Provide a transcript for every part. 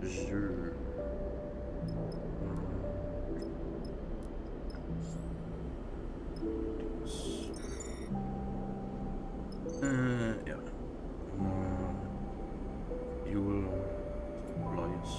So. Ja. Fuel, supplies,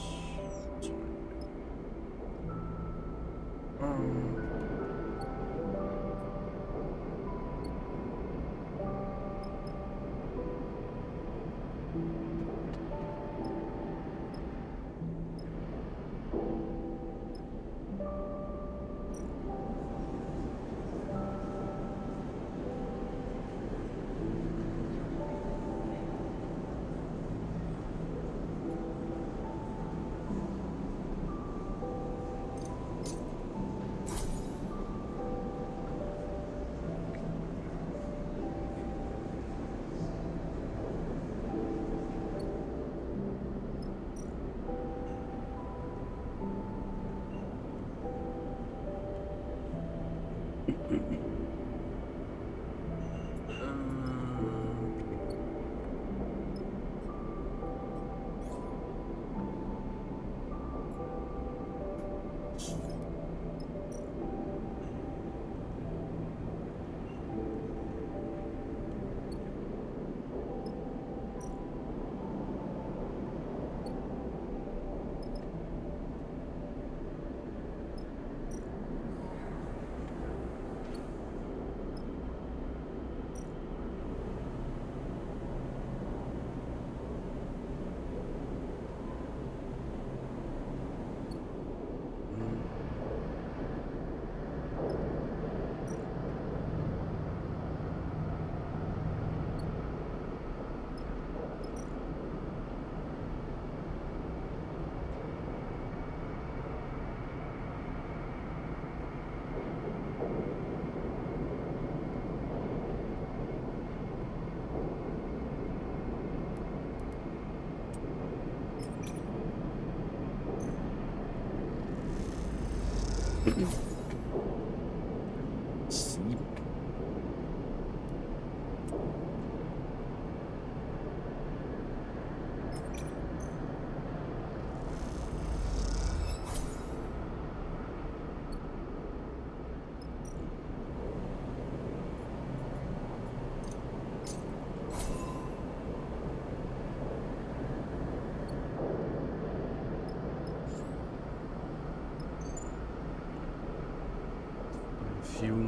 Sieben. Fuel.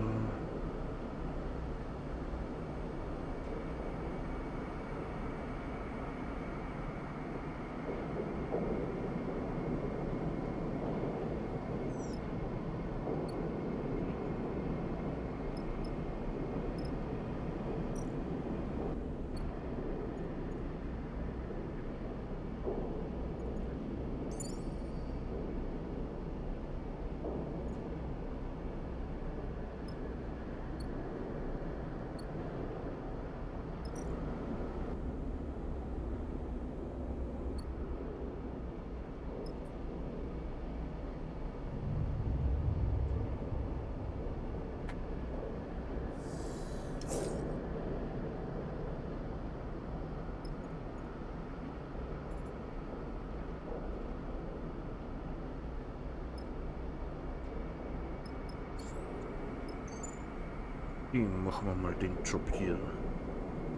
Machen wir mal den Job hier.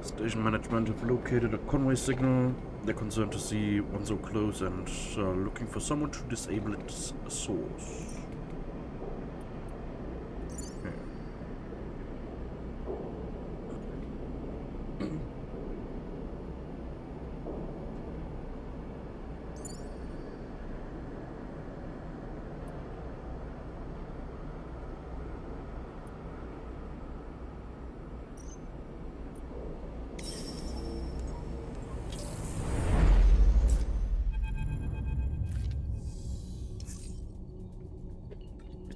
Station management have located a convoy signal. They're concerned to see one so close and are looking for someone to disable its source.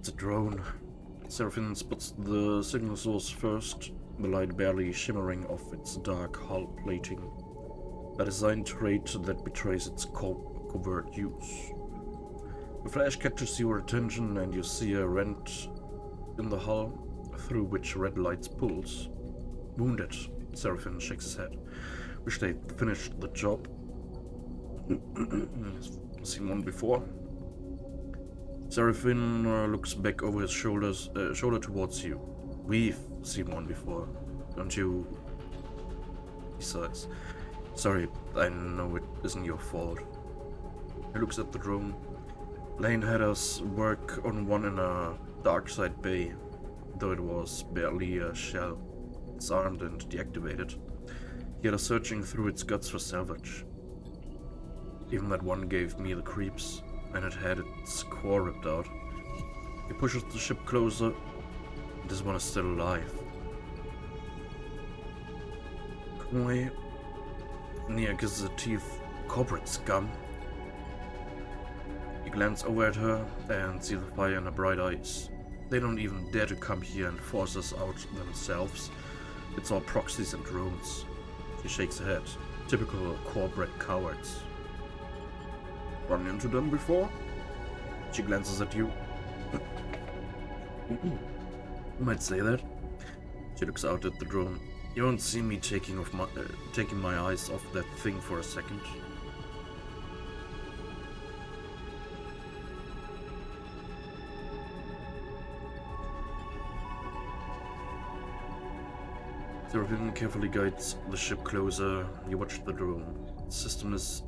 It's a drone. Seraphim spots the signal source first, the light barely shimmering off its dark hull plating. A design trait that betrays its covert use. The flash catches your attention and you see a rent in the hull through which red light pulls. Wounded, Seraphim shakes his head. Wish they'd finished the job. Seen one before? Seraphim looks back over his shoulder towards you. We've seen one before, don't you? He sighs. Sorry, I know it isn't your fault. He looks at the drone. Lane had us work on one in a dark side bay, though it was barely a shell. It's armed and deactivated. He had us searching through its guts for salvage. Even that one gave me the creeps, and it had its core ripped out. He pushes the ship closer. This one is still alive. Conway, near kisses her teeth. Corporate scum. You glance over at her and see the fire in her bright eyes. They don't even dare to come here and force us out themselves. It's all proxies and drones. She shakes her head. Typical corporate cowards. Run into them before? She glances at you. You might say that. She looks out at the drone. You won't see me taking my eyes off that thing for a second. Seraphim carefully guides the ship closer. You watch the drone. The system is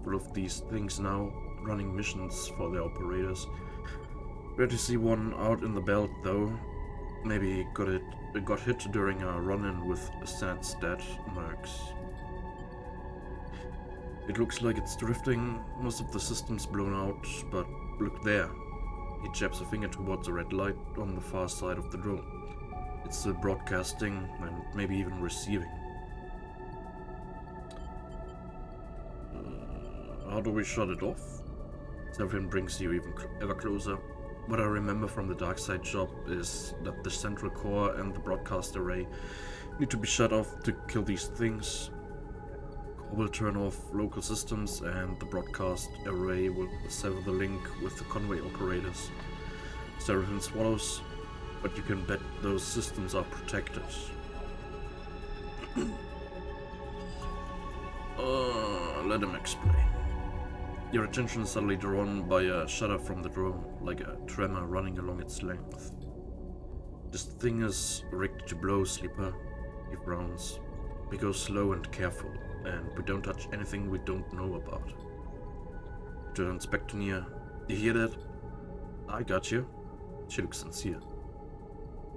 full of these things now, running missions for their operators. Rare to see one out in the belt, though. Maybe got hit during a run-in with Stansted mercs. It looks like it's drifting. Most of the system's blown out, but look there. He jabs a finger towards a red light on the far side of the drone. It's still broadcasting and maybe even receiving. How do we shut it off? Seraphim brings you ever closer. What I remember from the dark side job is that the central core and the broadcast array need to be shut off to kill these things. Core will turn off local systems and the broadcast array will sever the link with the Conway operators. Seraphim swallows, but you can bet those systems are protected. Let him explain. Your attention is suddenly drawn by a shudder from the drone, like a tremor running along its length. This thing is rigged to blow, Sleeper, he frowns. We go slow and careful, and we don't touch anything we don't know about. Turns back to Nia. You hear that? I got you. She looks sincere.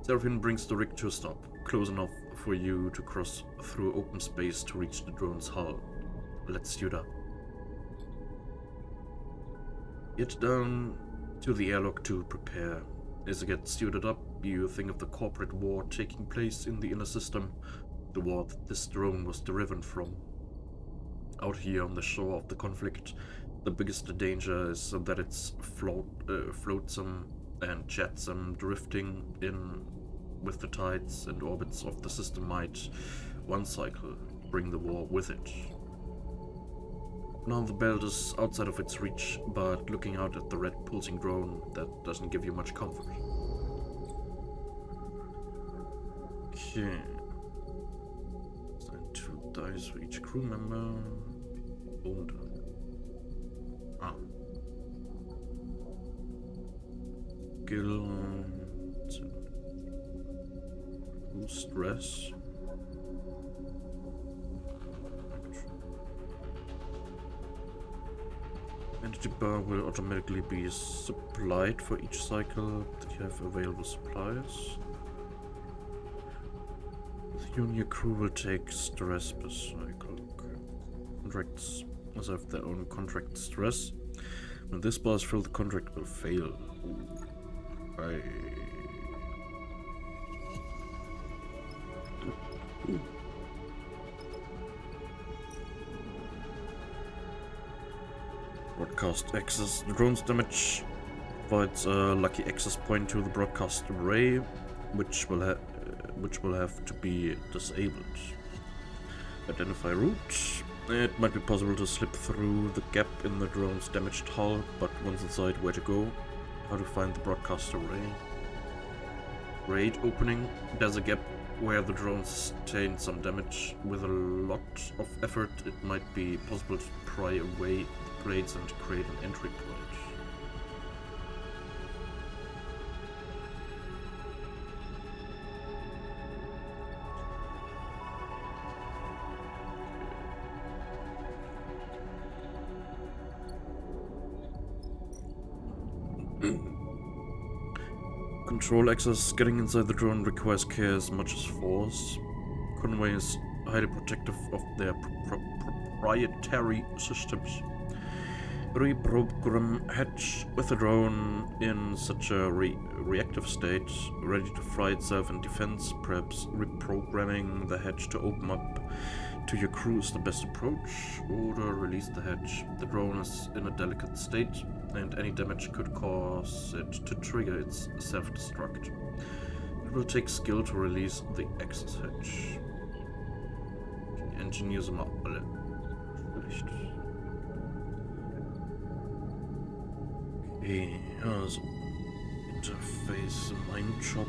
Seraphim brings the rig to a stop, close enough for you to cross through open space to reach the drone's hull. Let's suit up. Get down to the airlock to prepare. As you get suited up, you think of the corporate war taking place in the inner system, the war that this drone was derived from. Out here on the shore of the conflict, the biggest danger is that it's flotsam and jetsam drifting in with the tides and orbits of the system might, one cycle, bring the war with it. Now the belt is outside of its reach, but looking out at the red pulsing drone, that doesn't give you much comfort. Okay. Assign 2 dice for each crew member. Bone die. Ah. Skill. Stress. Energy bar will automatically be supplied for each cycle that you have available supplies. You and your crew will take stress per cycle. Okay. Contracts also have their own contract stress. When this bar is filled, the contract will fail. Broadcast access. The drone's damage provides a lucky access point to the broadcast array, which will have to be disabled. Identify route. It might be possible to slip through the gap in the drone's damaged hull, but once inside, where to go? How to find the broadcast array? Raid opening. There's a gap where the drone sustained some damage. With a lot of effort, it might be possible to pry away the plates and create an entry plate. Control access. Getting inside the drone requires care as much as force. Conway is highly protective of their proprietary systems. Reprogram hatch with the drone in such a reactive state, ready to fly itself in defense. Perhaps reprogramming the hatch to open up to your crew is the best approach. Order, release the hatch. The drone is in a delicate state, and any damage could cause it to trigger its self-destruct. It will take skill to release the access hatch. Die Engineers sind auch alle schlecht. Okay, also Interface, mein Job.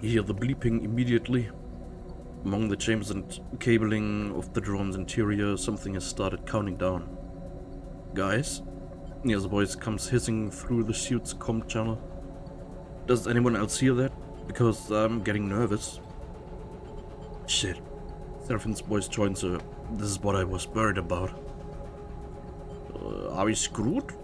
You hear the bleeping immediately. Among the chambers and cabling of the drone's interior, something has started counting down. Guys? Nier's voice comes hissing through the suit's comm channel. Does anyone else hear that? Because I'm getting nervous. Shit. Seraphine's voice joins her. This is what I was worried about. Are we screwed?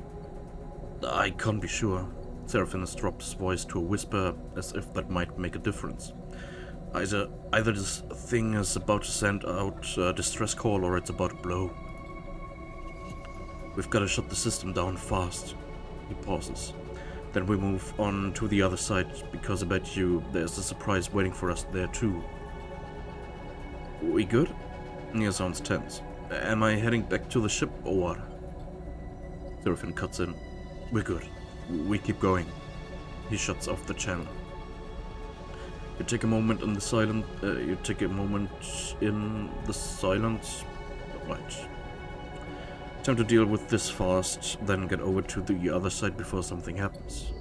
I can't be sure. Seraphine has dropped his voice to a whisper, as if that might make a difference. Either this thing is about to send out a distress call or it's about to blow. We've got to shut the system down fast. He pauses. Then we move on to the other side, because I bet you there's a surprise waiting for us there too. We good? Nia sounds tense. Am I heading back to the ship or what? Seraphine cuts in. We're good. We keep going. He shuts off the channel. You take a moment in the silence. Right. Time to deal with this fast, then get over to the other side before something happens.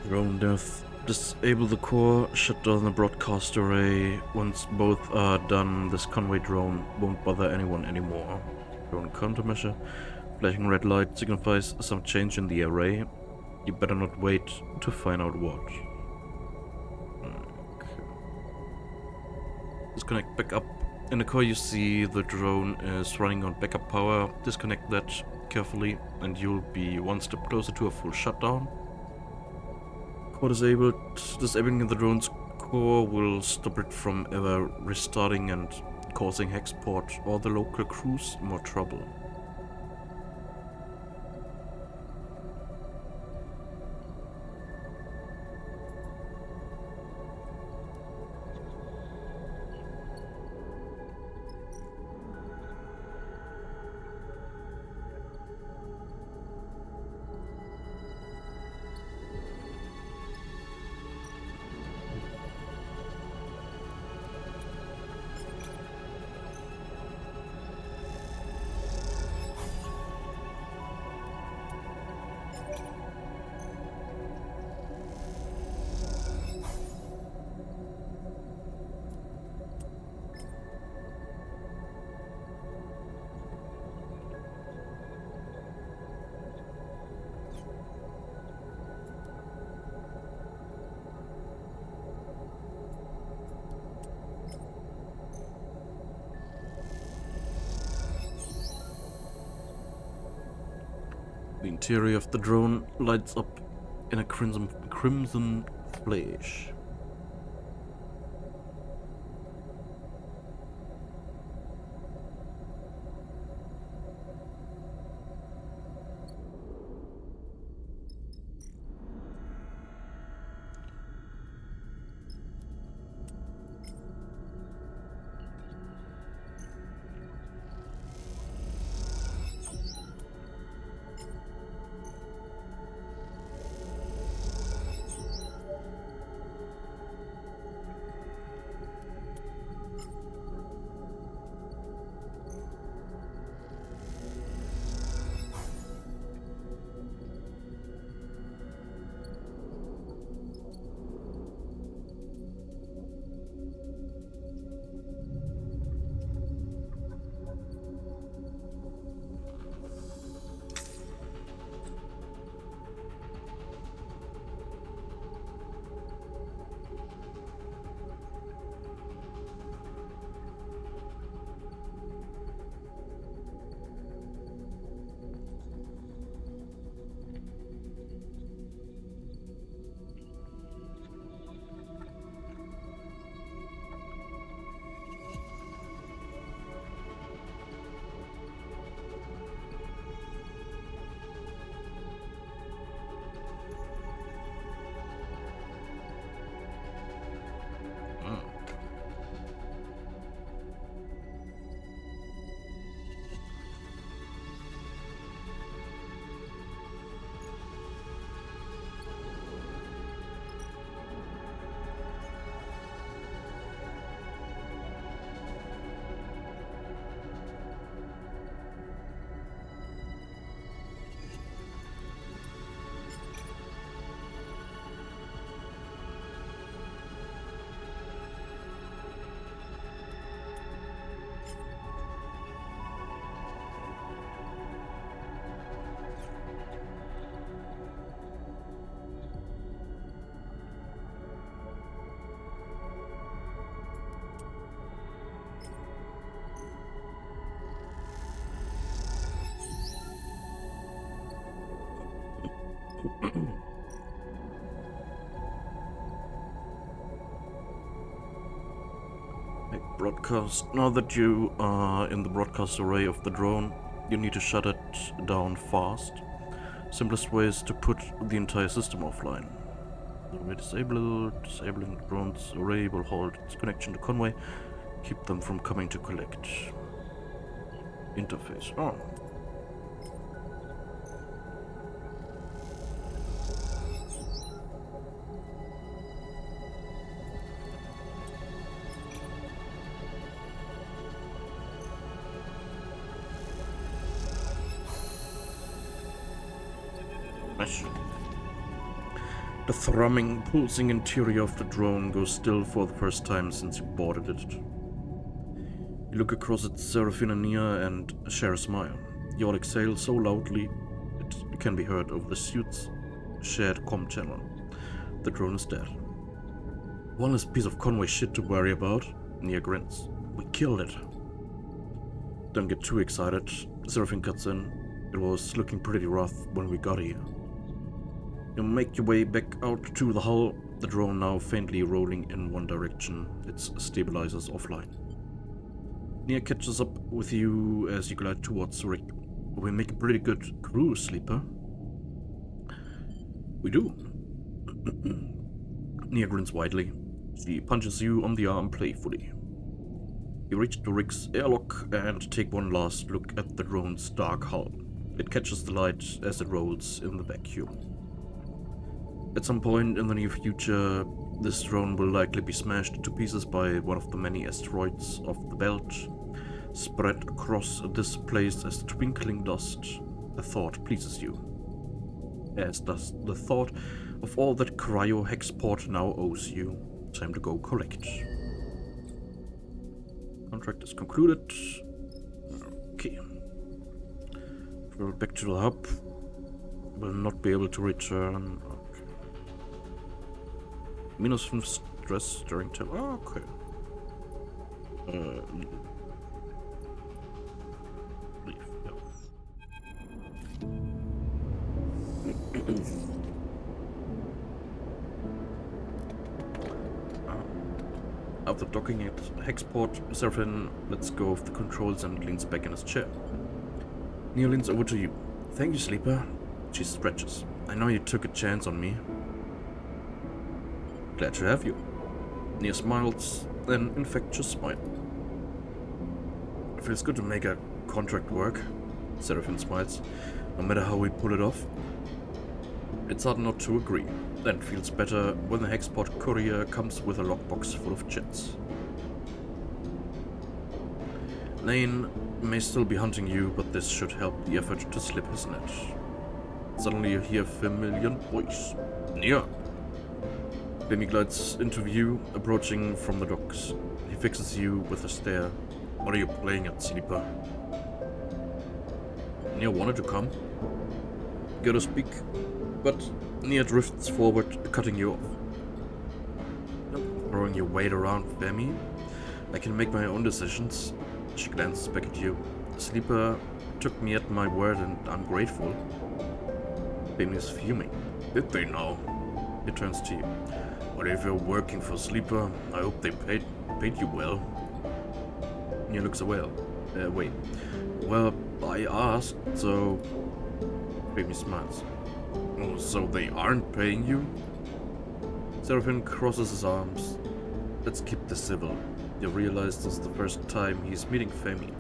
Drone death. Disable the core, shut down the broadcast array. Once both are done, this convoy drone won't bother anyone anymore. Drone countermeasure. Flashing red light signifies some change in the array. You better not wait to find out what. Okay. Disconnect backup. In the core you see the drone is running on backup power. Disconnect that carefully and you'll be one step closer to a full shutdown. Core disabled. Disabling the drone's core will stop it from ever restarting and causing Hexport or the local crews more trouble. The interior of the drone lights up in a crimson flash. Make broadcast. Now that you are in the broadcast array of the drone, you need to shut it down fast. Simplest way is to put the entire system offline. We disabling the drone's array will hold its connection to Conway, keep them from coming to collect. Interface. Oh. The thrumming, pulsing interior of the drone goes still for the first time since you boarded it. You look across at Seraphine and Hier and share a smile. You all exhale so loudly it can be heard over the suit's shared comm channel. The drone is dead. One less piece of Conway shit to worry about. Hier grins. We killed it. Don't get too excited. Seraphine cuts in. It was looking pretty rough when we got here. You make your way back out to the hull, the drone now faintly rolling in one direction, its stabilizers offline. Hier catches up with you as you glide towards the rig. We make a pretty good crew, Sleeper. We do. Hier grins widely. She punches you on the arm playfully. You reach the rig's airlock and take one last look at the drone's dark hull. It catches the light as it rolls in the vacuum. At some point in the near future, this drone will likely be smashed to pieces by one of the many asteroids of the belt, spread across this place as twinkling dust. The thought pleases you, as does the thought of all that Cryo Hexport now owes you. Time to go collect. Contract is concluded. Okay. We're back to the hub. Will not be able to return. -5 stress during time. Oh, okay. Leave. Yeah. After docking at Hexport, Seraphine lets go of the controls and leans back in his chair. Hier leans over to you. Thank you, Sleeper. She stretches. I know you took a chance on me. Glad to have you. Hier smiles, an infectious smile. It feels good to make a contract work. Seraphine smiles. No matter how we pull it off. It's hard not to agree. Then feels better when the Hexport courier comes with a lockbox full of chits. Lane may still be hunting you, but this should help the effort to slip his net. Suddenly you hear a familiar voice. Hier. Benny glides into view, approaching from the docks. He fixes you with a stare. What are you playing at, Sleeper? Hier wanted to come. Go to speak, but Hier drifts forward, cutting you off. Throwing your weight around, Femi. I can make my own decisions. She glances back at you. Sleeper took me at my word and I'm grateful. Femi is fuming. Did they now? He turns to you. But if you're working for Sleeper, I hope they paid you well. Hier looks away. Wait. Well, I asked, so... Femi smiles. Oh, so they aren't paying you? Seraphine crosses his arms. Let's keep this civil. You realize this is the first time he's meeting Femi.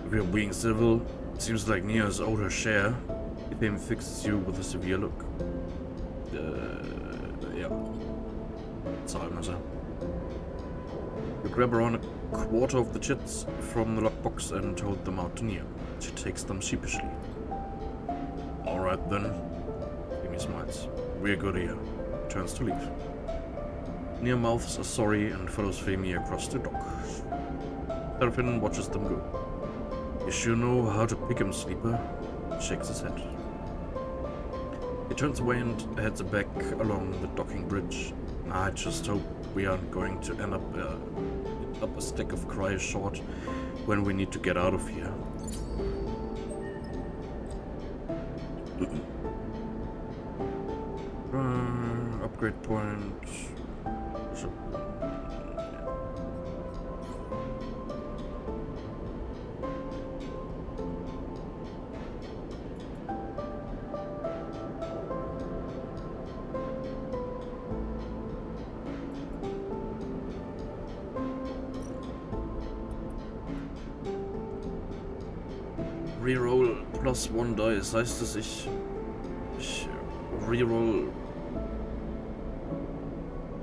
If you're being civil, it seems like Nia's owed her share. Femi fixes you with a severe look. Yeah. Zahlmesser. You grab around a quarter of the chits from the lockbox and hold them out to Nia. She takes them sheepishly. Alright then. Femi smiles. We're good here. Turns to leave. Nia mouths are sorry and follows Femi across the dock. Seraphine watches them go. You sure know how to pick him, Sleeper? He shakes his head. He turns away and heads back along the docking bridge. I just hope we aren't going to end up a stack of cryo short when we need to get out of here. Upgrade point. Reroll +1 Dice. Heißt das, ich reroll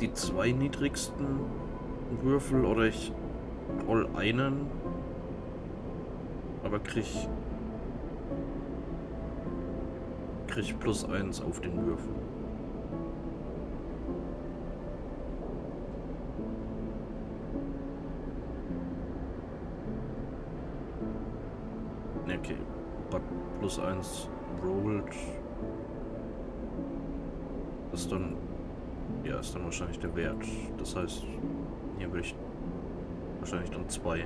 die 2 niedrigsten Würfel oder ich roll einen, aber krieg +1 auf den Würfel. Okay, but +1 rolled. Das ist dann, ja, ist dann wahrscheinlich der Wert. Das heißt, hier würde ich wahrscheinlich dann 2.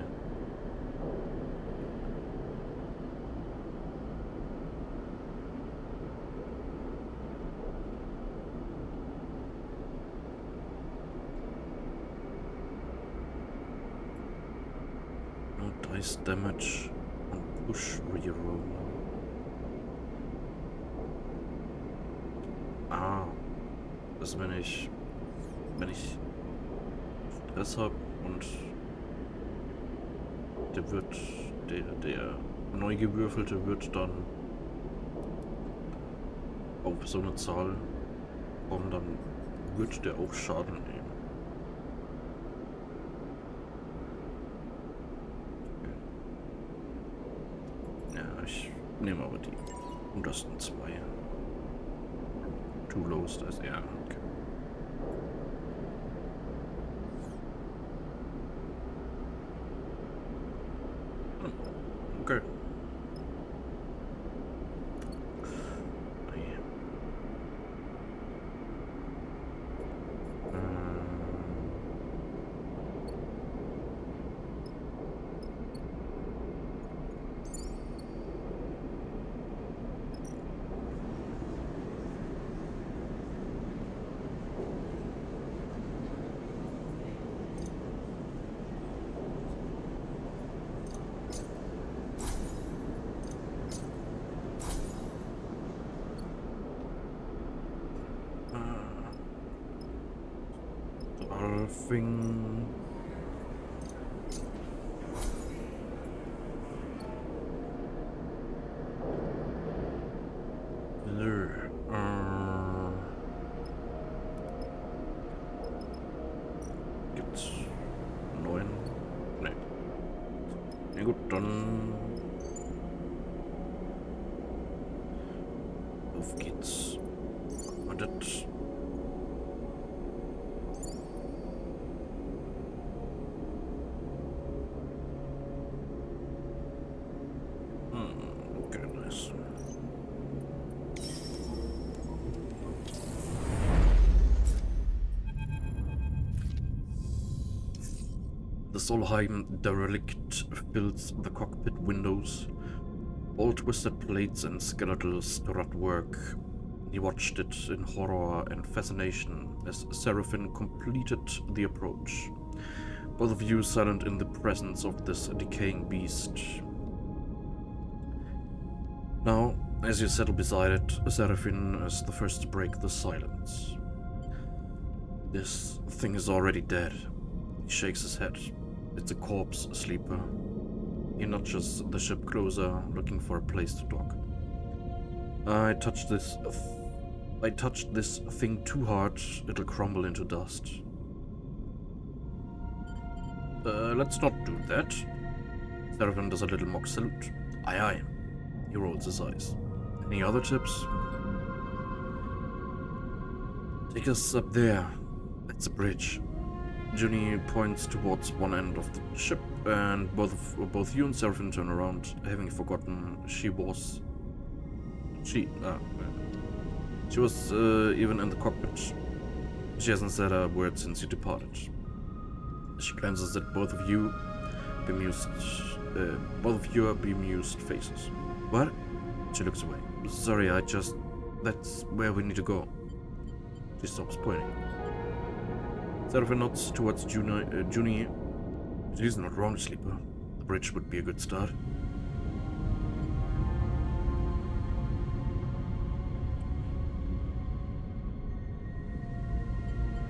No dice damage und push reroll. Ah, das wenn ich Stress habe und der neu gewürfelte wird dann auf so eine Zahl kommen, dann wird der auch Schaden nehmen. Okay. Ja, ich nehme aber die untersten 2. Too low ist das, ja, okay. Okay. Thing. There. Gibt's 9? Ne. Ja gut, dann auf geht's. Und das The Solheim derelict fills the cockpit windows. All twisted plates and skeletal strutwork. He watched it in horror and fascination as Seraphine completed the approach. Both of you silent in the presence of this decaying beast. Now, as you settle beside it, Seraphine is the first to break the silence. This thing is already dead. He shakes his head. It's a corpse, sleeper. He nudges the ship closer, looking for a place to dock. I touched this thing too hard, it'll crumble into dust. Let's not do that. Seraphine does a little mock salute. Aye aye. He rolls his eyes. Any other tips? Take us up there. That's a bridge. Junie points towards one end of the ship, and both you and Seraphine turn around, having forgotten she was even in the cockpit. She hasn't said a word since you departed. She glances at both of your bemused faces. What? She looks away. Sorry, that's where we need to go. She stops pointing. Seraphine nods towards Junie. She's not wrong, sleeper. The bridge would be a good start.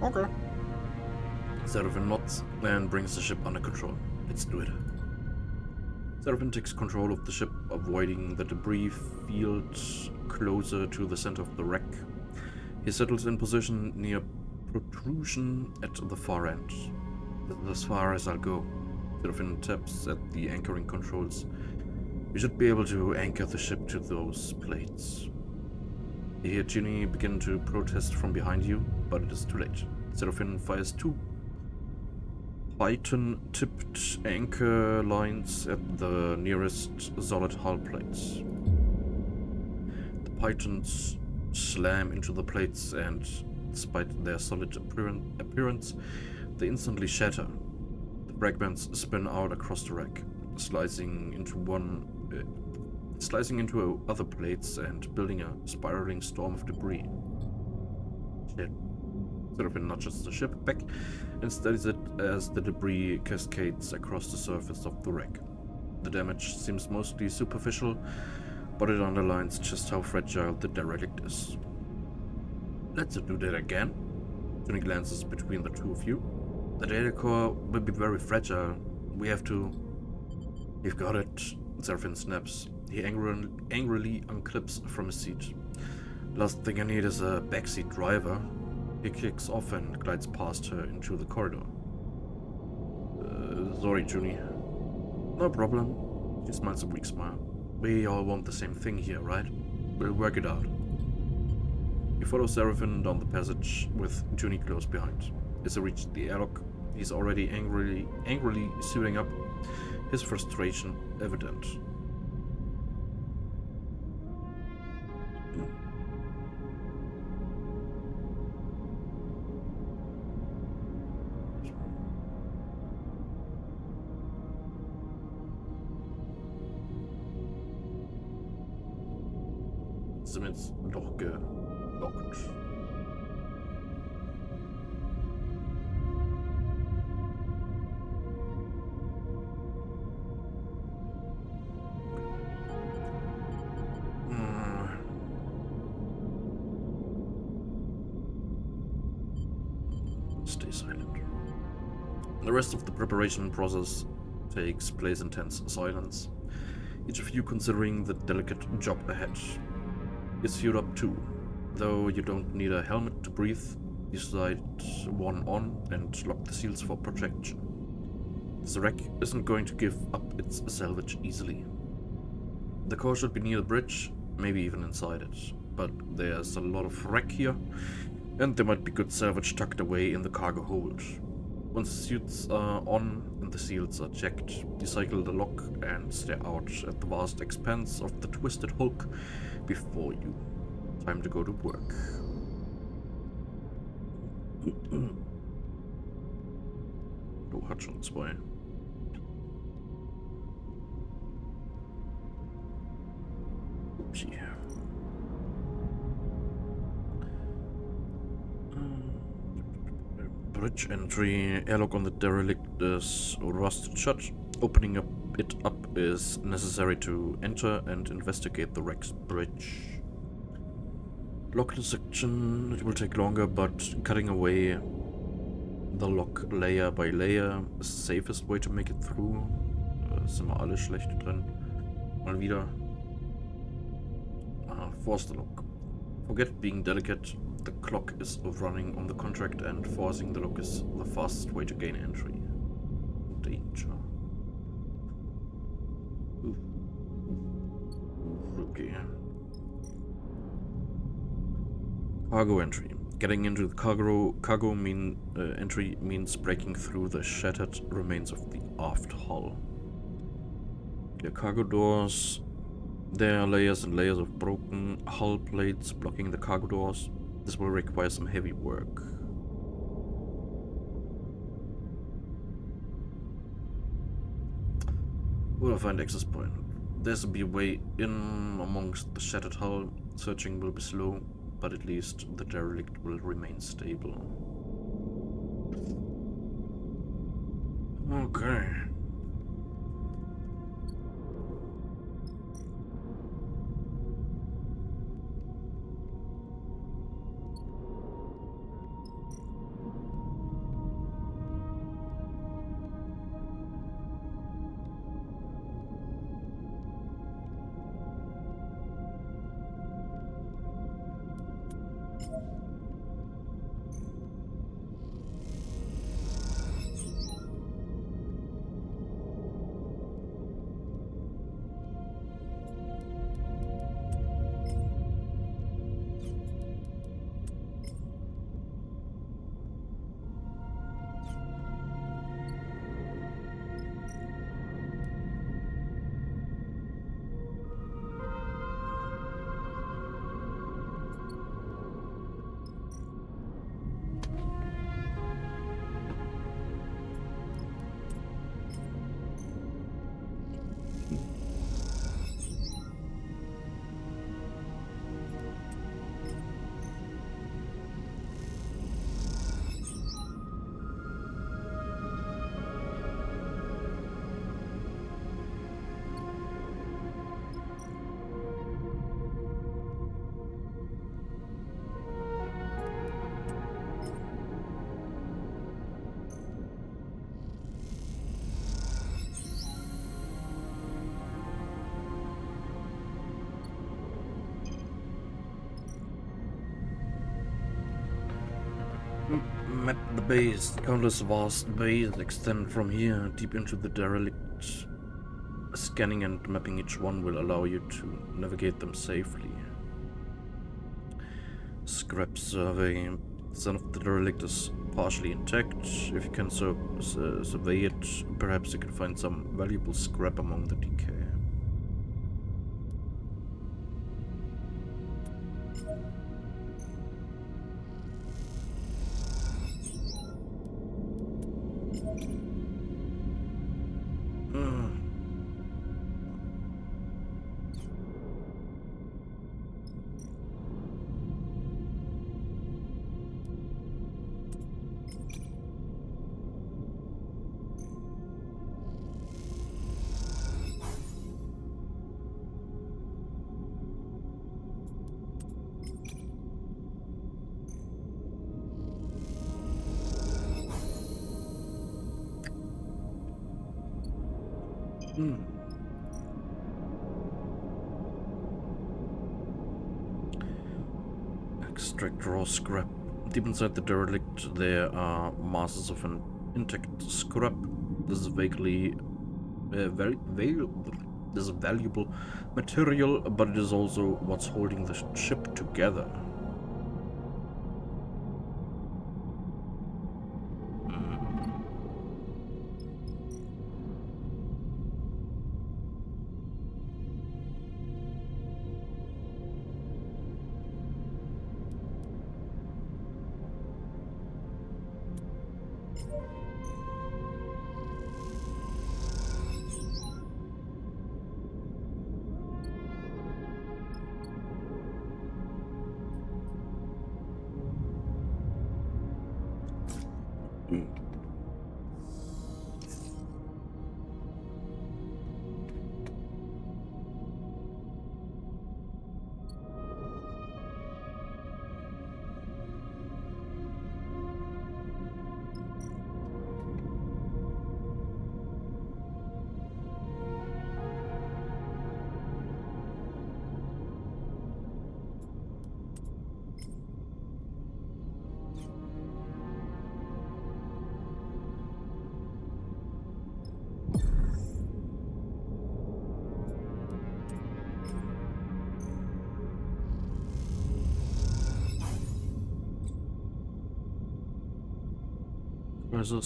Okay. Seraphine nods and brings the ship under control. Let's do it. Seraphim takes control of the ship, avoiding the debris field closer to the center of the wreck. He settles in position near protrusion at the far end. That's as far as I'll go. Seraphim taps at the anchoring controls. We should be able to anchor the ship to those plates. You hear Ginny begin to protest from behind you, but it is too late. Seraphim fires 2 Python-tipped anchor lines at the nearest solid hull plates. The Pythons slam into the plates, and despite their solid appearance, they instantly shatter. The fragments spin out across the wreck, slicing into other plates and building a spiraling storm of debris. Shit. Seraphim nudges the ship back and studies it as the debris cascades across the surface of the wreck. The damage seems mostly superficial, but it underlines just how fragile the derelict is. Let's do that again. Johnny glances between the two of you. The data core will be very fragile. We have to... You've got it. Seraphim snaps. He angrily unclips from his seat. Last thing I need is a backseat driver. He kicks off and glides past her into the corridor. Sorry, Junie. No problem. She smiles a weak smile. We all want the same thing here, right? We'll work it out. You follow Seraphim down the passage with Junie close behind. As he reaches the airlock, he's already angrily suiting up, his frustration evident. Sind jetzt doch gelockt. Stay silent. The rest of the preparation process takes place in tense silence, each of you considering the delicate job ahead. You're suited up too, though you don't need a helmet to breathe. You slide one on and lock the seals for protection. This wreck isn't going to give up its salvage easily. The core should be near the bridge, maybe even inside it, but there's a lot of wreck here, and there might be good salvage tucked away in the cargo hold. Once the suits are on and the seals are checked, you cycle the lock and stare out at the vast expanse of the twisted hulk before you. Time to go to work. Oh, hat schon 2. Upsi. Bridge entry. Airlock on the derelict is rusted shut. Opening it up is necessary to enter and investigate the wreck's bridge. Lock the section. It will take longer, but cutting away the lock layer by layer is the safest way to make it through. Sind wir alle schlecht drin. Mal wieder. Force the lock. Forget being delicate. The clock is running on the contract, and forcing the lock is the fastest way to gain entry. Danger. Okay. Cargo entry. Getting into the cargo entry means breaking through the shattered remains of the aft hull. Clear cargo doors. There are layers and layers of broken hull plates blocking the cargo doors. This will require some heavy work. We'll find access point. There's a way in amongst the shattered hull. Searching will be slow, but at least the derelict will remain stable. Okay. base. Countless vast bays extend from here deep into the derelict. Scanning and mapping each one will allow you to navigate them safely. Scrap survey. Some of the derelict is partially intact. If you can survey it, perhaps you can find some valuable scrap among the decay. Extract raw scrap. Deep inside the derelict, there are masses of an intact scrap. This is vaguely this is valuable material, but it is also what's holding the ship together.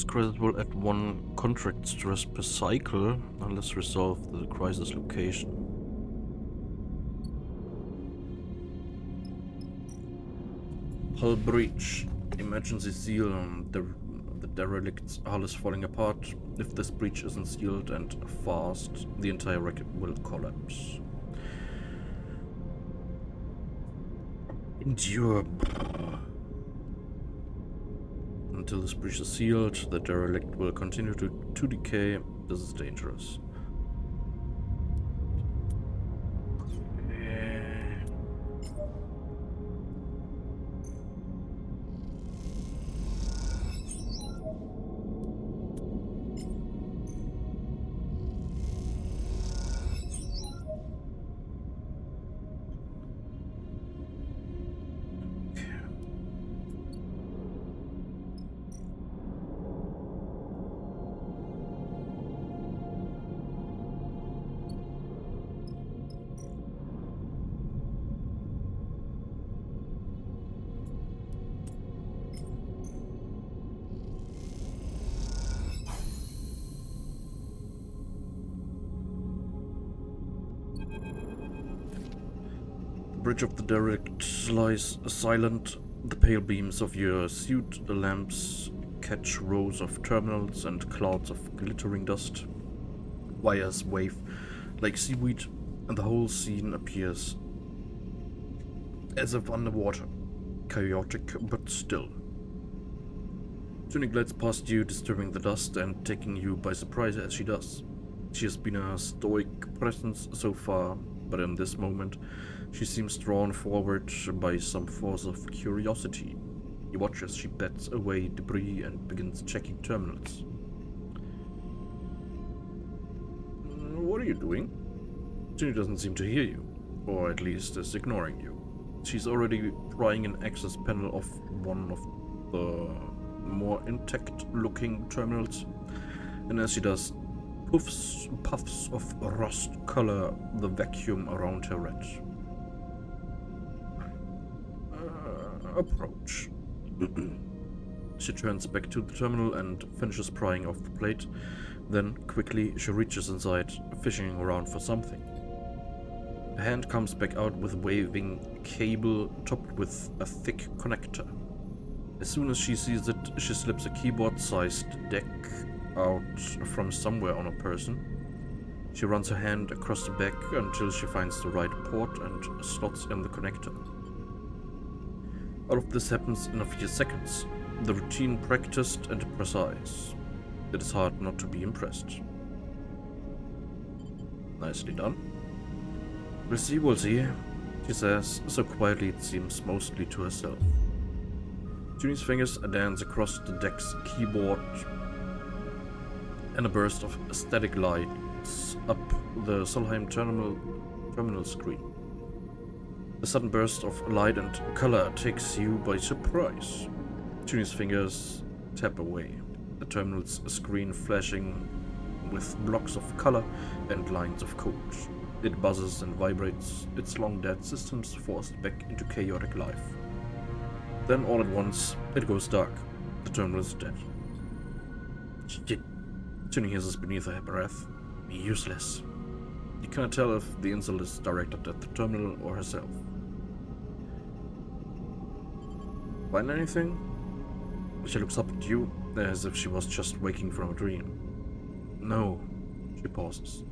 Crisis will add 1 contract stress per cycle unless resolved the crisis location. Hull breach. Emergency seal. The derelict's hull is falling apart. If this breach isn't sealed and fast, the entire wreck will collapse. Endure. Until this breach is sealed, the derelict will continue to decay. This is dangerous. The bridge of the derelict lies silent. The pale beams of your suit lamps catch rows of terminals and clouds of glittering dust. Wires wave like seaweed, and the whole scene appears as if underwater, chaotic but still. Tunic glides past you, disturbing the dust and taking you by surprise as she does. She has been a stoic presence so far, but in this moment, she seems drawn forward by some force of curiosity. You watch as she bats away debris and begins checking terminals. What are you doing? Ginny doesn't seem to hear you, or at least is ignoring you. She's already prying an access panel of one of the more intact-looking terminals, and as she does, puffs of rust color the vacuum around her red. Approach. She turns back to the terminal and finishes prying off the plate. Then, quickly, she reaches inside, fishing around for something. A hand comes back out with a waving cable topped with a thick connector. As soon as she sees it, she slips a keyboard-sized deck out from somewhere on her person. She runs her hand across the back until she finds the right port and slots in the connector. All of this happens in a few seconds, the routine practiced and precise. It is hard not to be impressed. Nicely done. We'll see, she says, so quietly it seems mostly to herself. Junie's fingers dance across the deck's keyboard, and a burst of static lights up the Solheim terminal screen. The sudden burst of light and color takes you by surprise. Junie's fingers tap away, the terminal's screen flashing with blocks of color and lines of code. It buzzes and vibrates, its long-dead systems forced back into chaotic life. Then all at once, it goes dark. The terminal is dead. Shit. Junie hisses beneath her breath. Useless. You cannot tell if the insult is directed at the terminal or herself. Find anything? She looks up at you, as if she was just waking from a dream. No. She pauses.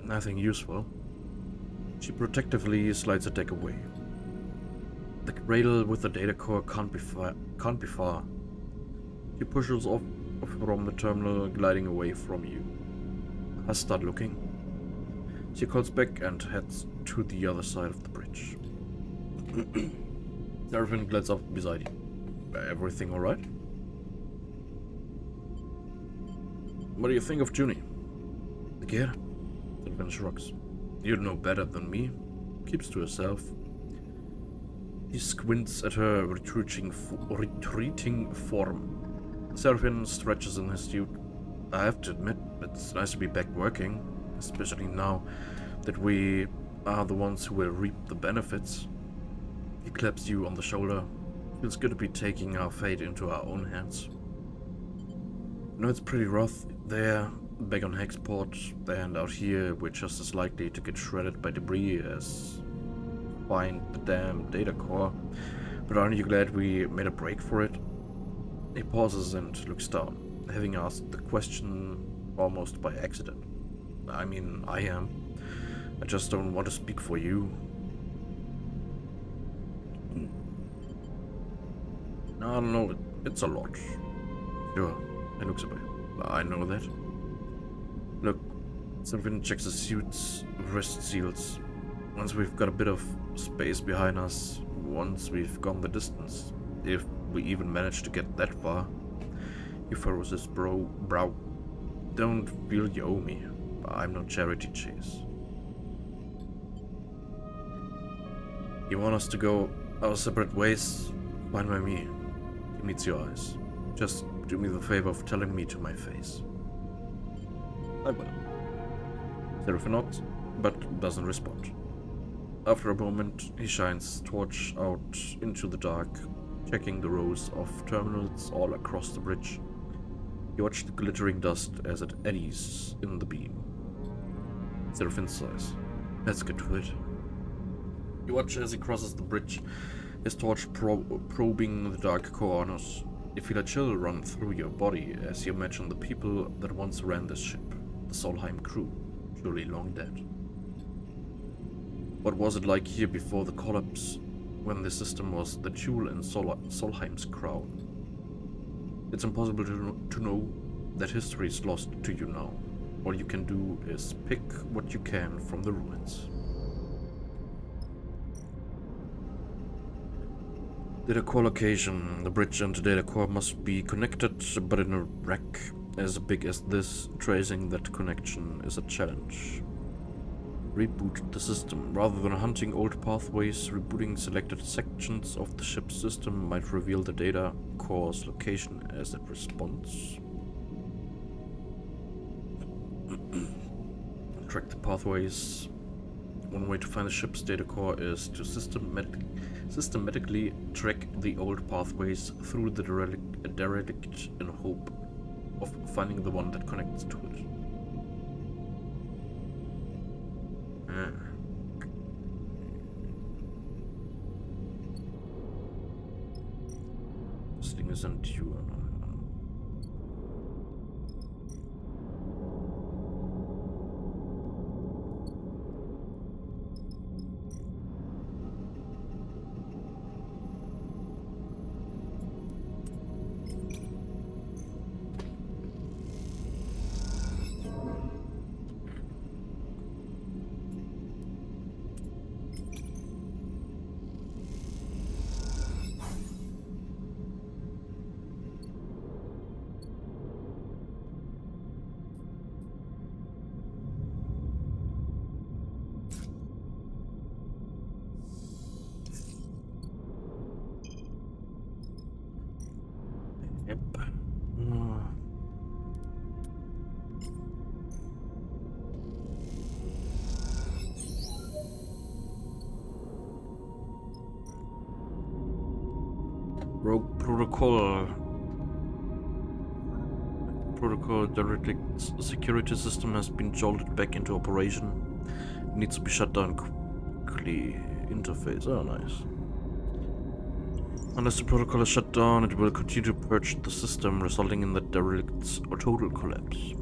Nothing useful. She protectively slides the deck away. The cradle with the data core can't be far. She pushes off from the terminal, gliding away from you. I start looking. She calls back and heads to the other side of the bridge. Seraphine glides up beside you. Everything alright? What do you think of Junie? The kid? Seraphine shrugs. You'd know better than me. Keeps to herself. He squints at her retreating form. Seraphine stretches in his suit. I have to admit, it's nice to be back working, especially now that we are the ones who will reap the benefits. He claps you on the shoulder. Feels good to be taking our fate into our own hands. You know, it's pretty rough there, back on Hexport, and out here we're just as likely to get shredded by debris as find the damn data core. But aren't you glad we made a break for it? He pauses and looks down, having asked the question almost by accident. I mean, I am. I just don't want to speak for you. I don't know, it's a lot. Sure, he looks away. I know that. Look, Seraphine checks the suit's wrist seals. Once we've got a bit of space behind us, once we've gone the distance, if we even manage to get that far. He furrows his brow. Don't feel you owe me. I'm no charity chase. You want us to go our separate ways? Fine by me. He meets your eyes. Just do me the favor of telling me to my face. I will. Seraphine nods, but doesn't respond. After a moment, he shines his torch out into the dark, checking the rows of terminals all across the bridge. You watch the glittering dust as it eddies in the beam. Seraphine sighs. Let's get to it. You watch as he crosses the bridge, his torch probing the dark corners. You feel a chill run through your body as you imagine the people that once ran this ship, the Solheim crew, surely long dead. What was it like here before the collapse, when the system was the jewel in Solheim's crown? It's impossible to know that history is lost to you now. All you can do is pick what you can from the ruins. Data core location. The bridge and the data core must be connected, but in a wreck as big as this, tracing that connection is a challenge. Reboot the system. Rather than hunting old pathways, rebooting selected sections of the ship's system might reveal the data core's location as it responds. Track the pathways. One way to find the ship's data core is to systematically track the old pathways through the derelict in hope of finding the one that connects to it. This thing isn't you. Yep. Rogue Protocol Direct's security system has been jolted back into operation. It needs to be shut down quickly. Interface. Oh, nice. Unless the protocol is shut down, it will continue to purge the system, resulting in the derelict's total collapse.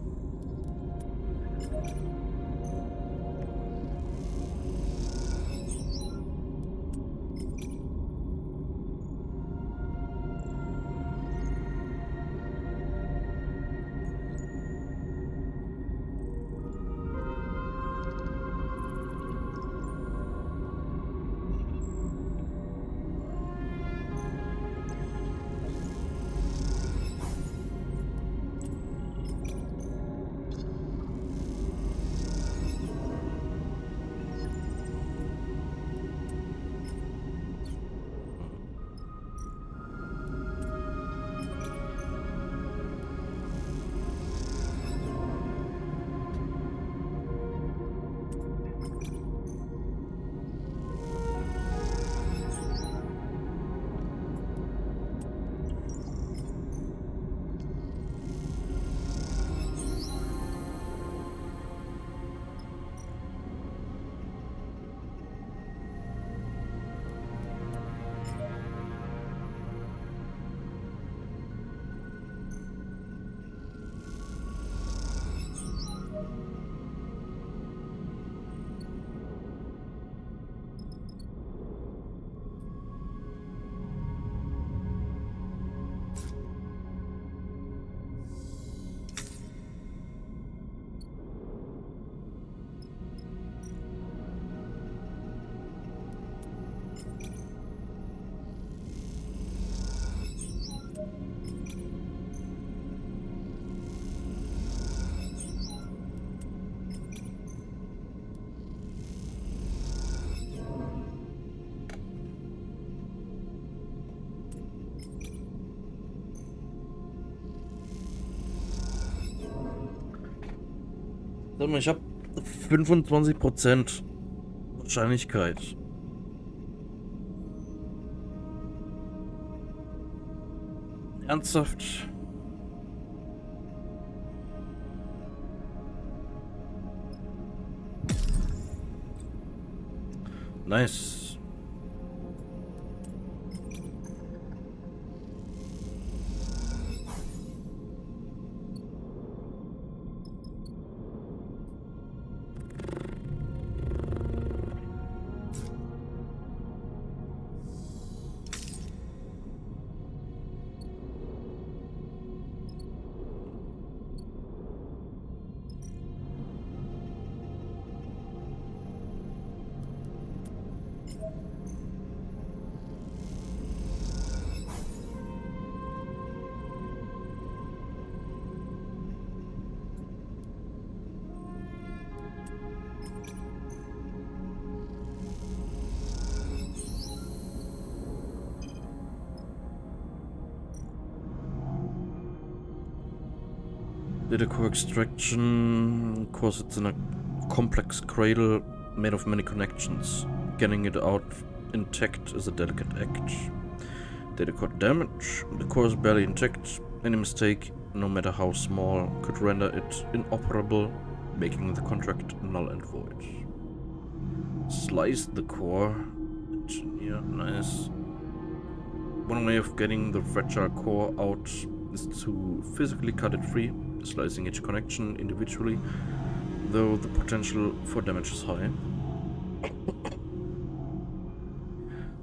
Sag mal, ich habe 25% Wahrscheinlichkeit. Ernsthaft? Nice. Data core extraction. Of course, it's in a complex cradle made of many connections. Getting it out intact is a delicate act. Data core damage. The core is barely intact. Any mistake, no matter how small, could render it inoperable, making the contract null and void. Slice the core. Engineer, nice. One way of getting the fragile core out is to physically cut it free, slicing each connection individually, though the potential for damage is high.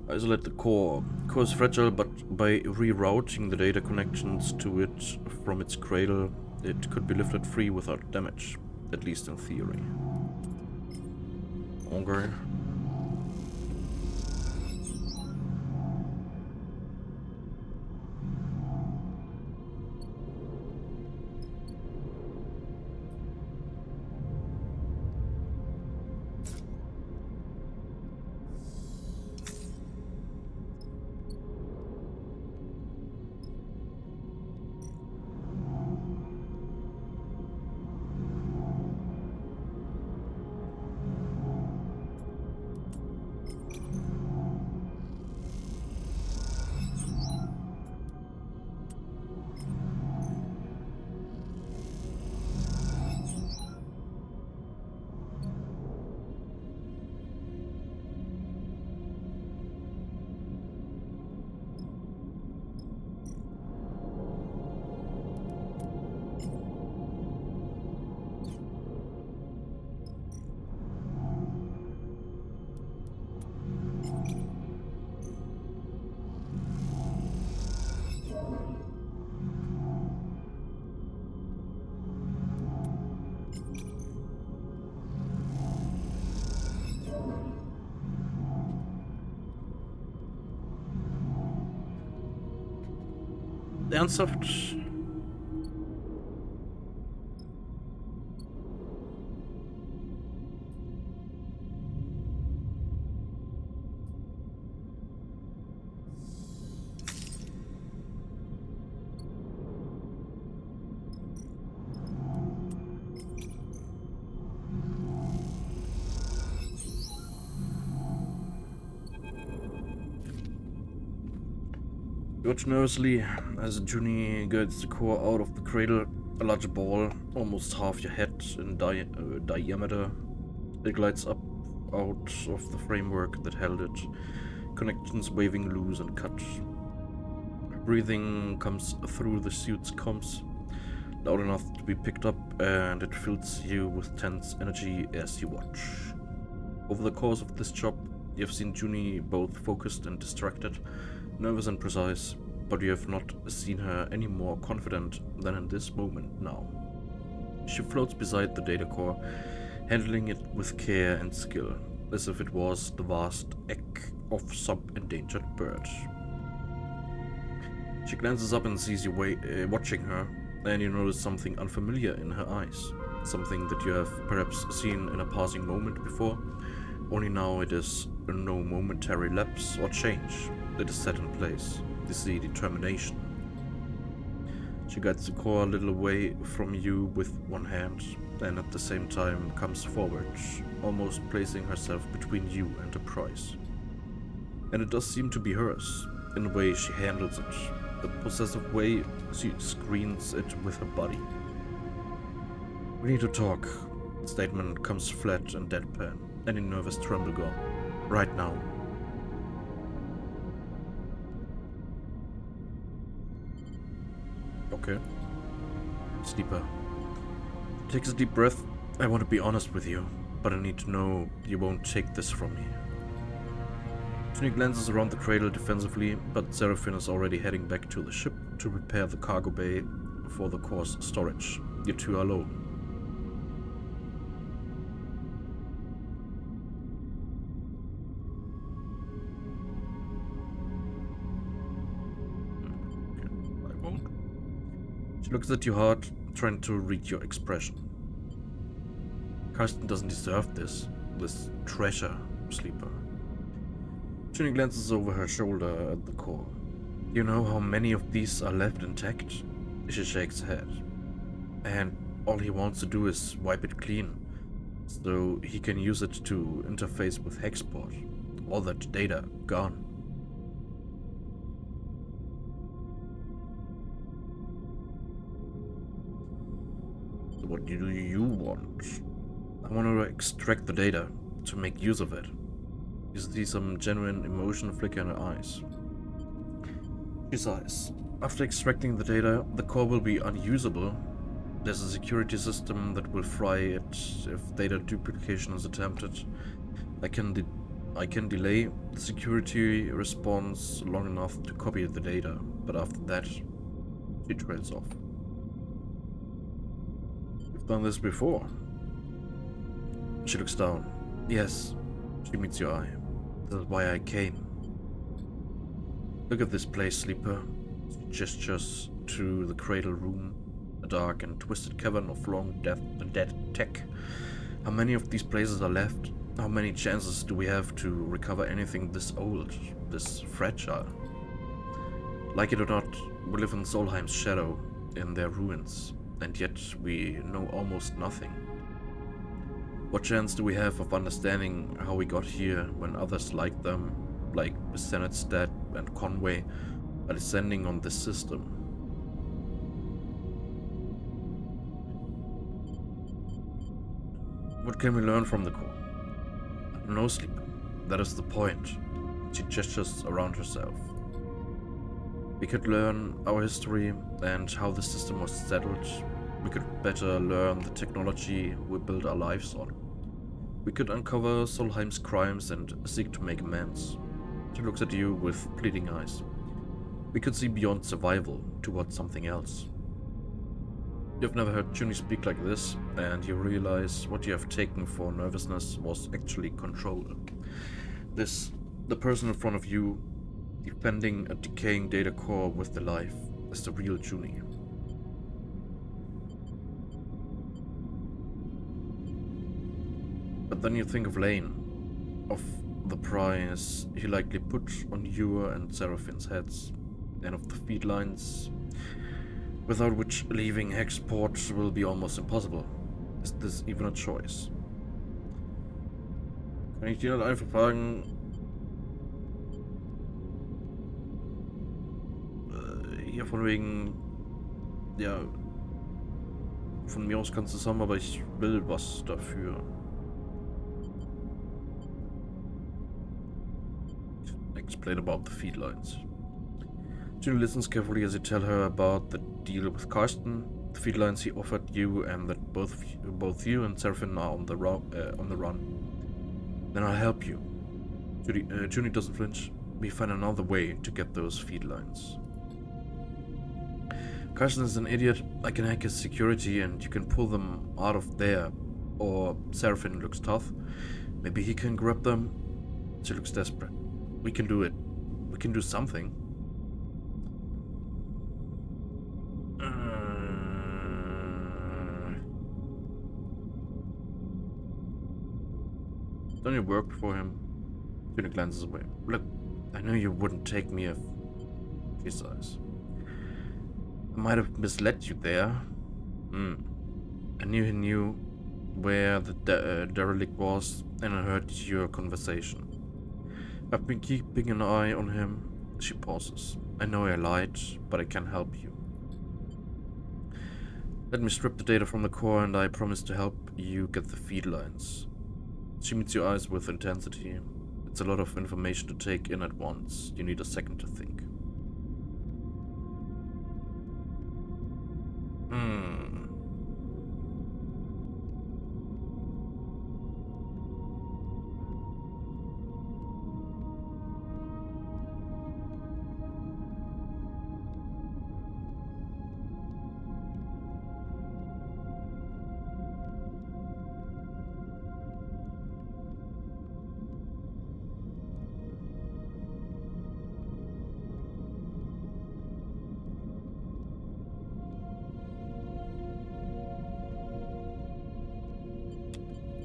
Isolate the core. Core is fragile, but by rerouting the data connections to it from its cradle, it could be lifted free without damage, at least in theory. Okay. Ernsthaft? Watch nervously as Junie guides the core out of the cradle. A large ball, almost half your head in diameter, it glides up out of the framework that held it, connections waving loose and cut. Breathing comes through the suit's comms, loud enough to be picked up, and it fills you with tense energy as you watch. Over the course of this job, you have seen Junie both focused and distracted, nervous and precise, but you have not seen her any more confident than in this moment now. She floats beside the data core, handling it with care and skill, as if it was the vast egg of some endangered bird. She glances up and sees you watching her, and you notice something unfamiliar in her eyes, something that you have perhaps seen in a passing moment before, only now it is no momentary lapse or change. It is set in place. You see determination. She guides the core a little away from you with one hand, and at the same time comes forward, almost placing herself between you and the prize. And it does seem to be hers, in the way she handles it, the possessive way she screens it with her body. We need to talk. The statement comes flat and deadpan, any nervous tremble gone. Right now. Okay. Sleeper. Takes a deep breath. I want to be honest with you, but I need to know you won't take this from me. Junie glances around the cradle defensively, but Seraphine is already heading back to the ship to prepare the cargo bay for the core's storage. You two are alone. She looks at you hard, trying to read your expression. Karsten doesn't deserve this treasure, Sleeper. Junie glances over her shoulder at the core. You know how many of these are left intact? She shakes her head. and all he wants to do is wipe it clean, so he can use it to interface with Hexport. All that data gone. So what do you want? I want to extract the data to make use of it. You see some genuine emotion flicker in her eyes. She sighs. After extracting the data, the core will be unusable. There's a security system that will fry it if data duplication is attempted. I can delay the security response long enough to copy the data, but after that, she trails off. You've done this before. She looks down. Yes, she meets your eye. That's why I came. Look at this place, Sleeper. She gestures to the cradle room, a dark and twisted cavern of long dead tech. How many of these places are left? How many chances do we have to recover anything this old, this fragile? Like it or not, we live in Solheim's shadow, in their ruins, and yet we know almost nothing. What chance do we have of understanding how we got here when others like them, like Senatstead and Conway, are descending on this system? What can we learn from the core? I don't know, Sleeper. That is the point. She gestures around herself. We could learn our history and how the system was settled. We could better learn the technology we build our lives on. We could uncover Solheim's crimes and seek to make amends. She looks at you with pleading eyes. We could see beyond survival towards something else. You've never heard Junie speak like this, and you realize what you have taken for nervousness was actually control. The person in front of you, defending a decaying data core with the life, is the real Junie. But then you think of Lane, of the price he likely put on your and Seraphine's heads, and of the feed lines, without which leaving Hexport will be almost impossible. Is this even a choice? Kann ich dir dann einfach fragen, hier von wegen, ja, von mir aus kannst du es haben, aber ich will was dafür. Explain about the feed lines. Junie listens carefully as you tell her about the deal with Karsten, the feed lines he offered you, and that both you and Seraphine are on the run. Then I'll help you. Junie doesn't flinch. We find another way to get those feed lines. Karsten is an idiot. I can hack his security and you can pull them out of there. Or Seraphine looks tough. Maybe he can grab them. She looks desperate. We can do it. We can do something. Don't you work for him? Junie glances away. Look, I knew you wouldn't take me if... She sighs. I might have misled you there. I knew he knew where the derelict was, and I heard your conversation. I've been keeping an eye on him. She pauses. I know I lied, but I can help you. Let me strip the data from the core and I promise to help you get the feed lines. She meets your eyes with intensity. It's a lot of information to take in at once. You need a second to think.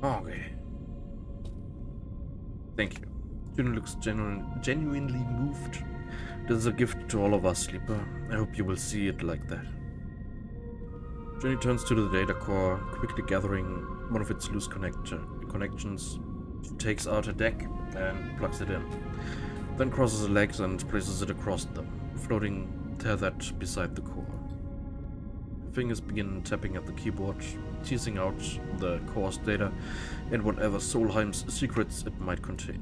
Okay. Thank you. Junie looks genuinely moved. This is a gift to all of us, Sleeper. I hope you will see it like that. Jenny turns to the data core, quickly gathering one of its loose connections. She takes out a deck and plugs it in, then crosses the legs and places it across them, floating tethered beside the core. Her fingers begin tapping at the keyboard, teasing out the core's data and whatever Solheim's secrets it might contain.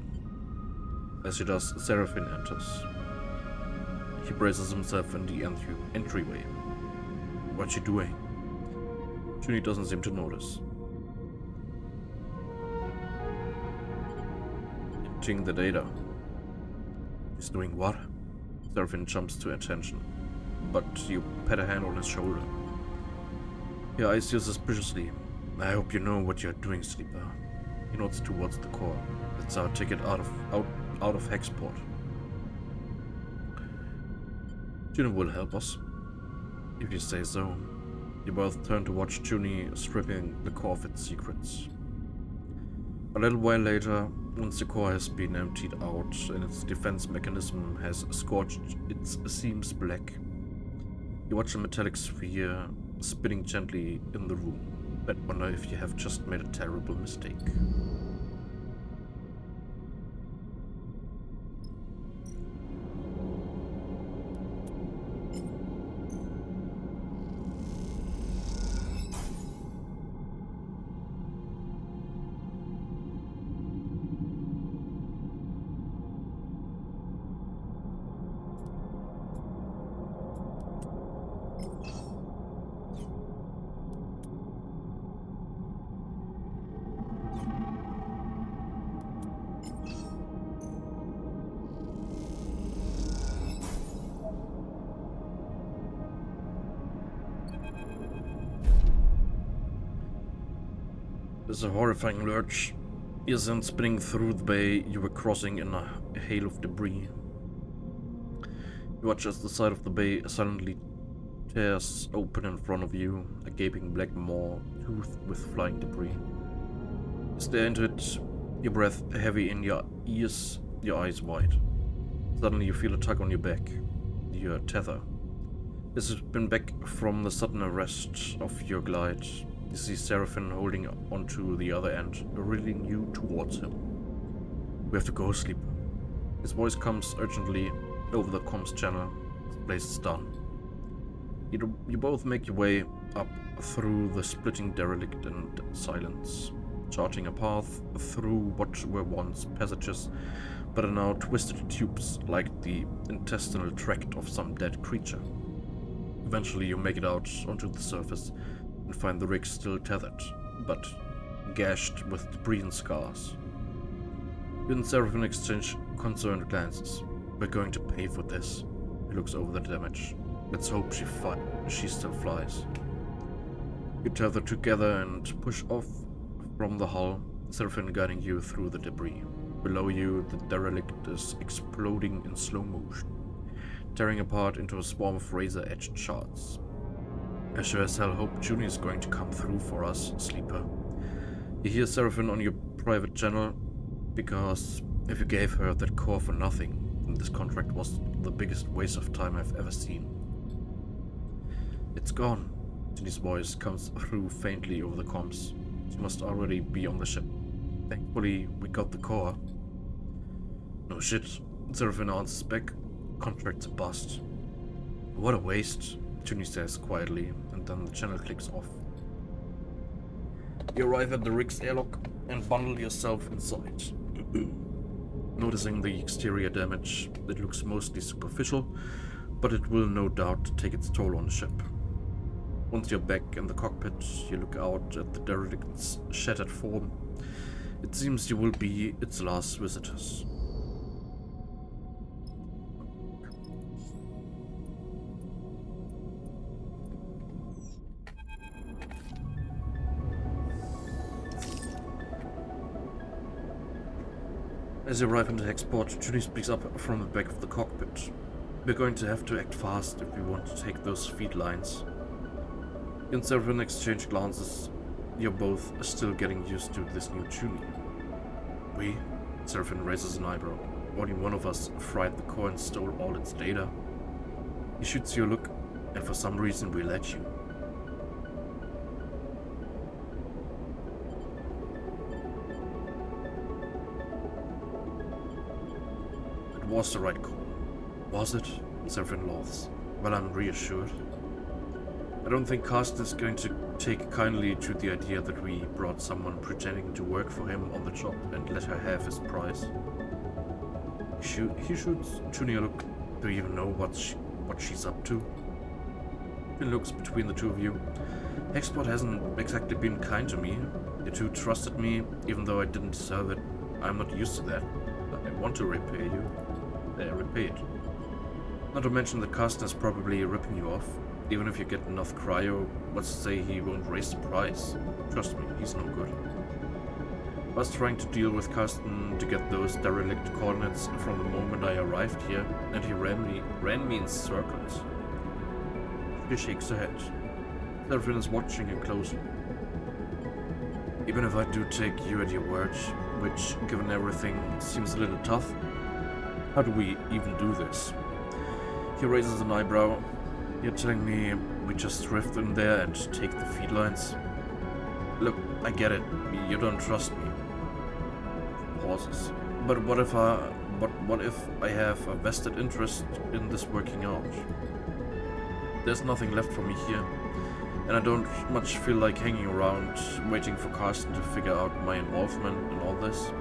As she does, Seraphine enters. He braces himself in the entryway. What's she doing? Junie doesn't seem to notice. Emptying the data. He's doing what? Seraphine jumps to attention, but you pat a hand on his shoulder. He eyes you suspiciously. I hope you know what you're doing, Sleeper. He nods towards the core. That's our ticket out of Hexport. Junie will help us, if you say so. You both turn to watch Junie stripping the core of its secrets. A little while later, once the core has been emptied out and its defense mechanism has scorched its seams black, you watch a metallic sphere spinning gently in the room, but wonder if you have just made a terrible mistake. There's a horrifying lurch. You sent spinning through the bay you were crossing in a hail of debris. You watch as the side of the bay silently tears open in front of you, a gaping black maw toothed with flying debris. You stare into it, your breath heavy in your ears, your eyes wide. Suddenly you feel a tug on your back. Your tether. As you've been back from the sudden arrest of your glide, you see Seraphine holding onto the other end, reeling you towards him. We have to go, Sleeper. His voice comes urgently over the comms channel. This place is done. You both make your way up through the splitting derelict and silence, charting a path through what were once passages, but are now twisted tubes like the intestinal tract of some dead creature. Eventually you make it out onto the surface and find the rig still tethered, but gashed with debris and scars. You and Seraphine exchange concerned glances. We're going to pay for this. He looks over the damage. Let's hope she still flies. You tether together and push off from the hull, Seraphine guiding you through the debris. Below you, the derelict is exploding in slow motion, tearing apart into a swarm of razor-edged shards. I sure as hell hope Junie is going to come through for us, Sleeper. You hear Seraphine on your private channel, because if you gave her that core for nothing, then this contract was the biggest waste of time I've ever seen. It's gone. Junie's voice comes through faintly over the comms. She must already be on the ship. Thankfully, we got the core. No shit, Seraphine answers back. Contract's a bust. What a waste, Junie says quietly, and then the channel clicks off. You arrive at the rig's airlock and bundle yourself inside. Noticing the exterior damage, it looks mostly superficial, but it will no doubt take its toll on the ship. Once you're back in the cockpit, you look out at the derelict's shattered form. It seems you will be its last visitors. As you arrive in the Hexport, Junie speaks up from the back of the cockpit. We're going to have to act fast if we want to take those feed lines. You and Seraphine exchange glances. You're both still getting used to this new Junie. We? Seraphine raises an eyebrow. Only one of us fried the core and stole all its data. He shoots you a look, and for some reason we let you. was the right call. Was it? Seraphine laughs. Well, I'm reassured. I don't think Carsten is going to take kindly to the idea that we brought someone pretending to work for him on the job and let her have his prize. He shoots Junior look. Do you even know what she's up to? He looks between the two of you. Hexport hasn't exactly been kind to me. You two trusted me, even though I didn't deserve it. I'm not used to that. I want to repay you. Repay it. Not to mention that Carsten is probably ripping you off. Even if you get enough cryo, let's say he won't raise the price. Trust me, he's no good. I was trying to deal with Carsten to get those derelict coordinates from the moment I arrived here, and he ran me in circles. She shakes her head. Seraphine is watching her closely. Even if I do take you at your word, which, given everything, seems a little tough, how do we even do this? He raises an eyebrow. You're telling me we just drift in there and take the feed lines? Look, I get it. You don't trust me. Pauses. But what if I have a vested interest in this working out? There's nothing left for me here, and I don't much feel like hanging around waiting for Carsten to figure out my involvement in all this.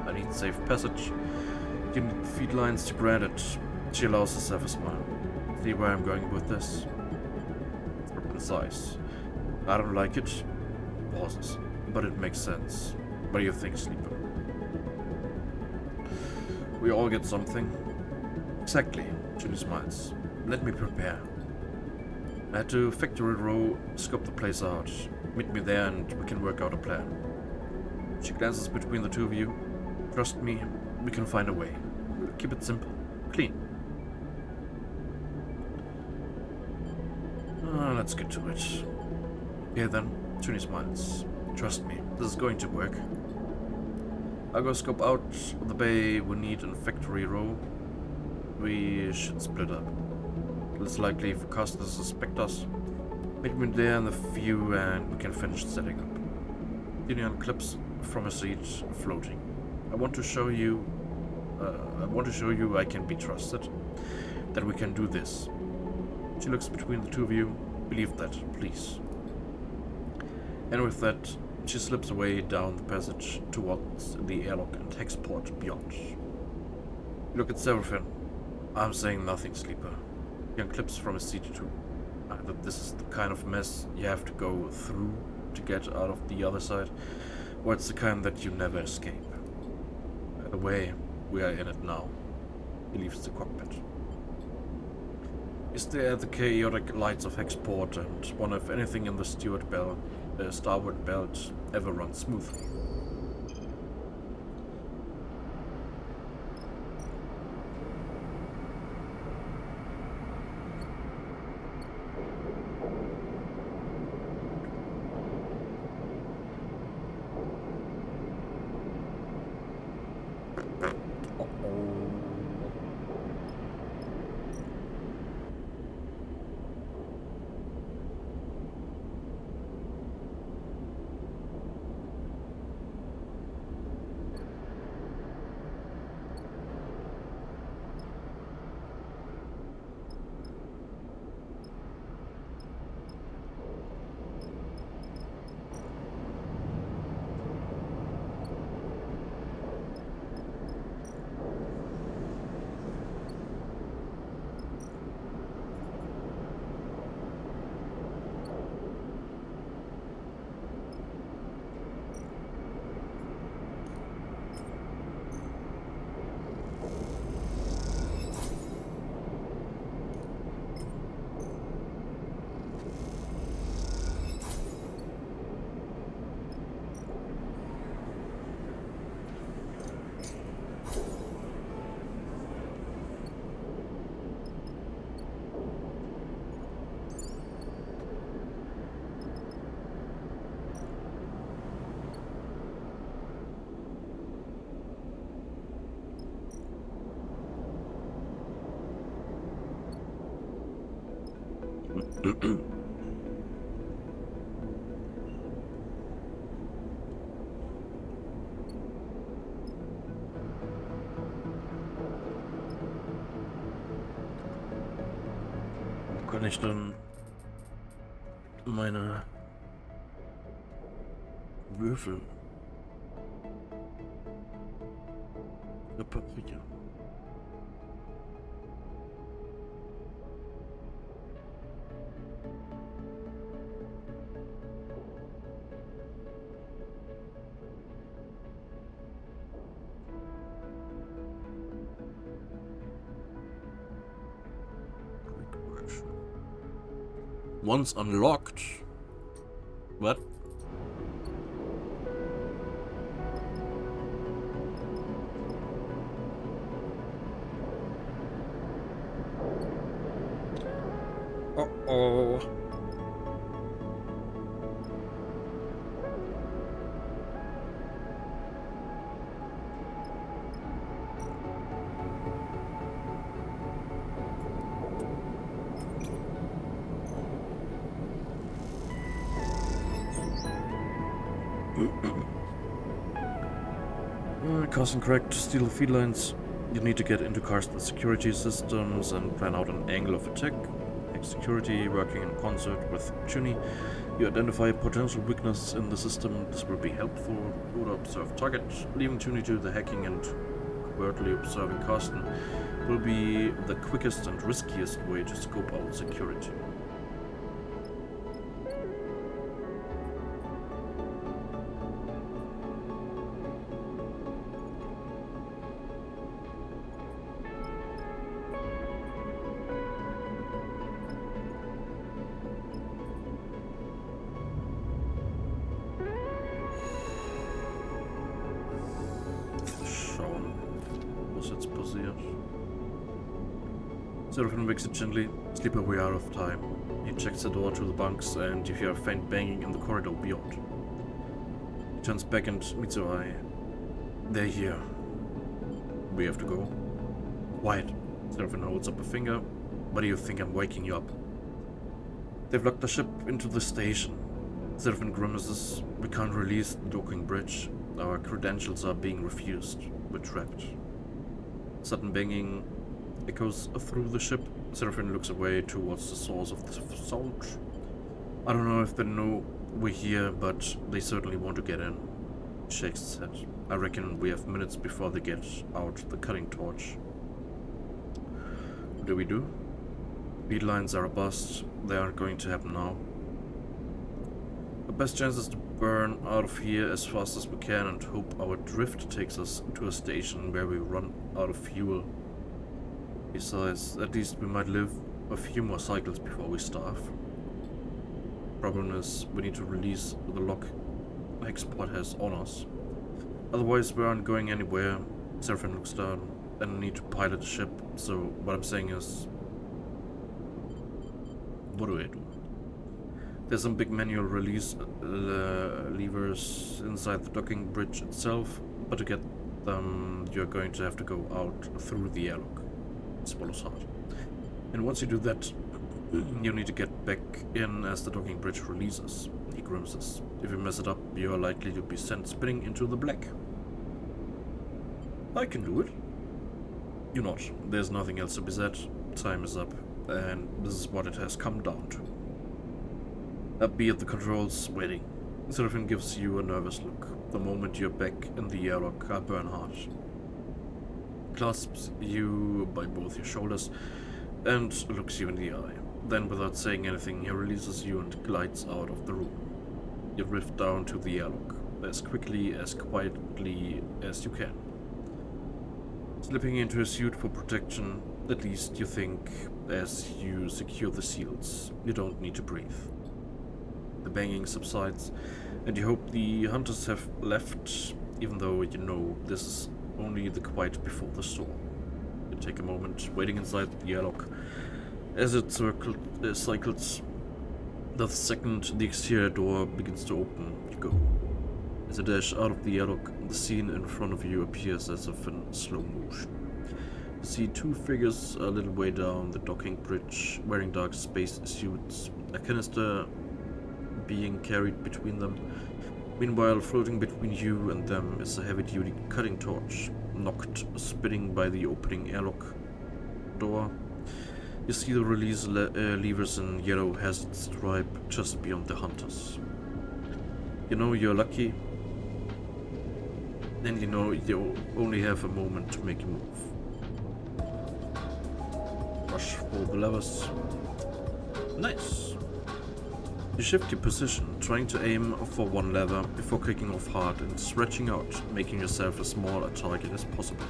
I need safe passage. You need feed lines to grant it. She allows herself a smile. See where I'm going with this? Sighs. I don't like it. Pauses. But it makes sense. What do you think, Sleeper? We all get something. Exactly. Julie smiles. Let me prepare. I had to factory row, scope the place out. Meet me there and we can work out a plan. She glances between the two of you. Trust me, we can find a way. Keep it simple. Clean. Let's get to it. Okay then, Junie smiles. Trust me, this is going to work. I'll go scope out the bay we need in factory row. We should split up. Less likely for Carsten to suspect us. Meet me there in the view and we can finish setting up. Junie unclips from her seat, floating. I want to show you I can be trusted. That we can do this. She looks between the two of you. Believe that, please. And with that, she slips away down the passage towards the airlock and hexport beyond. Look at Seraphine. I'm saying nothing, Sleeper. He unclips from his seat too. That this is the kind of mess you have to go through to get out of the other side, or it's the kind that you never escape. By the way, we are in it now. He leaves the cockpit. Is there the chaotic lights of Hexport and wonder if anything in the Starward belt ever runs smoothly. kann ich dann meine Würfel reparieren. Once unlocked. What? Uh-oh. Carson cracked steel feed lines. You need to get into Carson's security systems and plan out an angle of attack. Hack security, working in concert with Junie. You identify a potential weakness in the system. This will be helpful. You would observe target. Leaving Junie to the hacking and covertly observing Carson will be the quickest and riskiest way to scope out security. Seraphim wakes it gently. Sleep away out of time. He checks the door to the bunks and you hear a faint banging in the corridor beyond. He turns back and meets your eye. They're here. We have to go. Quiet. Seraphim holds up a finger. Why do you think I'm waking you up? They've locked the ship into the station. Seraphim grimaces. We can't release the docking bridge. Our credentials are being refused. We're trapped. Sudden banging echoes through the ship. Seraphim looks away towards the source of the sound. I don't know if they know we're here, but they certainly want to get in. He shakes his head. I reckon we have minutes before they get out the cutting torch. What do we do? Feed lines are a bust. They aren't going to happen now. The best chance is to burn out of here as fast as we can and hope our drift takes us to a station where we run out of fuel. Besides, at least we might live a few more cycles before we starve. Problem is, we need to release the lock Hexport has on us. Otherwise, we aren't going anywhere. Seraphim looks down, and need to pilot the ship, so what I'm saying is... What do I do? There's some big manual release levers inside the docking bridge itself, but to get them, you're going to have to go out through the airlock. Swallows hard. And once you do that, you need to get back in as the docking bridge releases. He grimaces. If you mess it up, you're likely to be sent spinning into the black. I can do it. You're not. There's nothing else to be said. Time is up, and this is what it has come down to. Be at the controls, waiting. Seraphim gives you a nervous look. The moment you're back in the airlock, I burn hard. Clasps you by both your shoulders and looks you in the eye. Then, without saying anything, he releases you and glides out of the room. You drift down to the airlock, as quickly, as quietly as you can. Slipping into a suit for protection, at least you think, as you secure the seals. You don't need to breathe. The banging subsides, and you hope the hunters have left, even though you know this is only the quiet before the storm. You take a moment, waiting inside the airlock. As it cycles, the second the exterior door begins to open, you go. As you dash out of the airlock, the scene in front of you appears as if in slow motion. You see two figures a little way down the docking bridge, wearing dark space suits, a canister being carried between them. Meanwhile, floating between you and them is a heavy-duty cutting torch, knocked spinning by the opening airlock door. You see the release levers in yellow hazard stripe just beyond the hunters. You know you're lucky, and you know you only have a moment to make a move. Rush for the levers. Nice. You shift your position, trying to aim for one lever before kicking off hard and stretching out, making yourself as small a target as possible.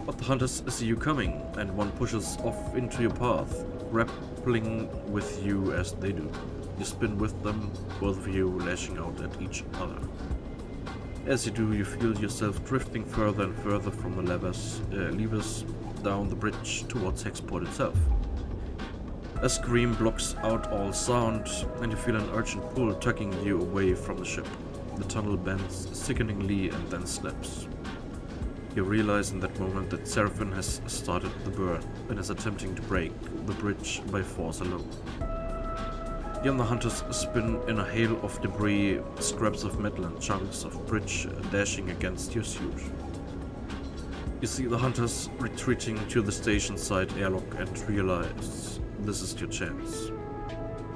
But the hunters see you coming, and one pushes off into your path, grappling with you as they do. You spin with them, both of you lashing out at each other. As you do, you feel yourself drifting further and further from the levers down the bridge towards Hexport itself. A scream blocks out all sound, and you feel an urgent pull tugging you away from the ship. The tunnel bends sickeningly and then slips. You realize in that moment that Seraphim has started the burn and is attempting to break the bridge by force alone. The other hunters spin in a hail of debris, scraps of metal and chunks of bridge dashing against your suit. You see the hunters retreating to the station side airlock and realize this is your chance.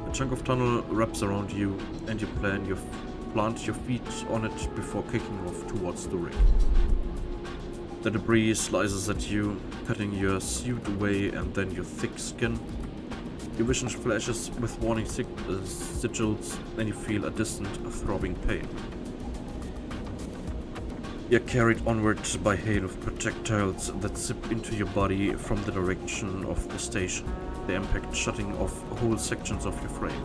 A chunk of tunnel wraps around you and you plant your feet on it before kicking off towards the ring. The debris slices at you, cutting your suit away and then your thick skin. Your vision flashes with warning sigils and you feel a distant, throbbing pain. You're carried onward by a hail of projectiles that zip into your body from the direction of the station, the impact shutting off whole sections of your frame.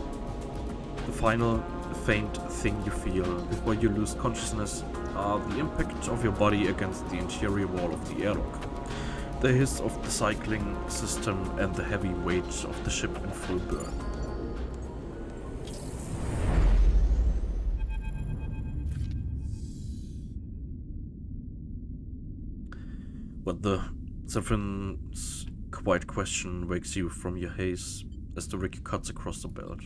The final, faint thing you feel before you lose consciousness are the impact of your body against the interior wall of the airlock, the hiss of the cycling system and the heavy weight of the ship in full burn. But the Zephyr's quiet question wakes you from your haze as the rig cuts across the belt.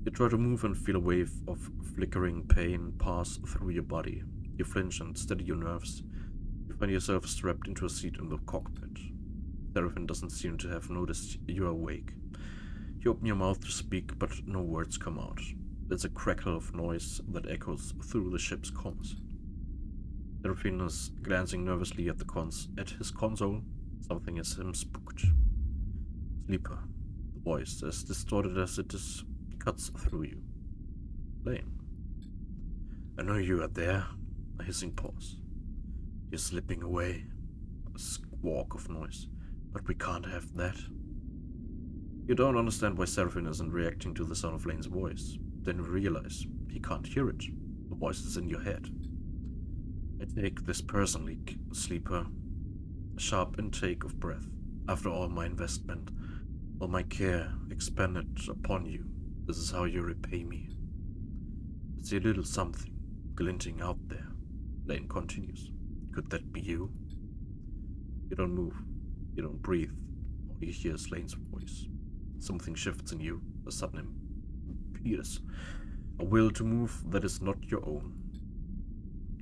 You try to move and feel a wave of flickering pain pass through your body. You flinch and steady your nerves. You find yourself strapped into a seat in the cockpit. Seraphim doesn't seem to have noticed you are awake. You open your mouth to speak, but no words come out. There's a crackle of noise that echoes through the ship's comms. Seraphim is glancing nervously at his console. Something has him spooked. Sleeper. The voice, as distorted as it is, cuts through you. Lane. I know you are there. A hissing pause. You're slipping away. A squawk of noise. But we can't have that. You don't understand why Seraphim isn't reacting to the sound of Lane's voice. Then you realize he can't hear it. The voice is in your head. I take this personally, Sleeper. A sharp intake of breath. After all my investment, all my care expended upon you, this is how you repay me. It's a little something glinting out there. Lane continues. Could that be you? You don't move. You don't breathe. All you hear is Lane's voice. Something shifts in you, a sudden impetus, a will to move that is not your own.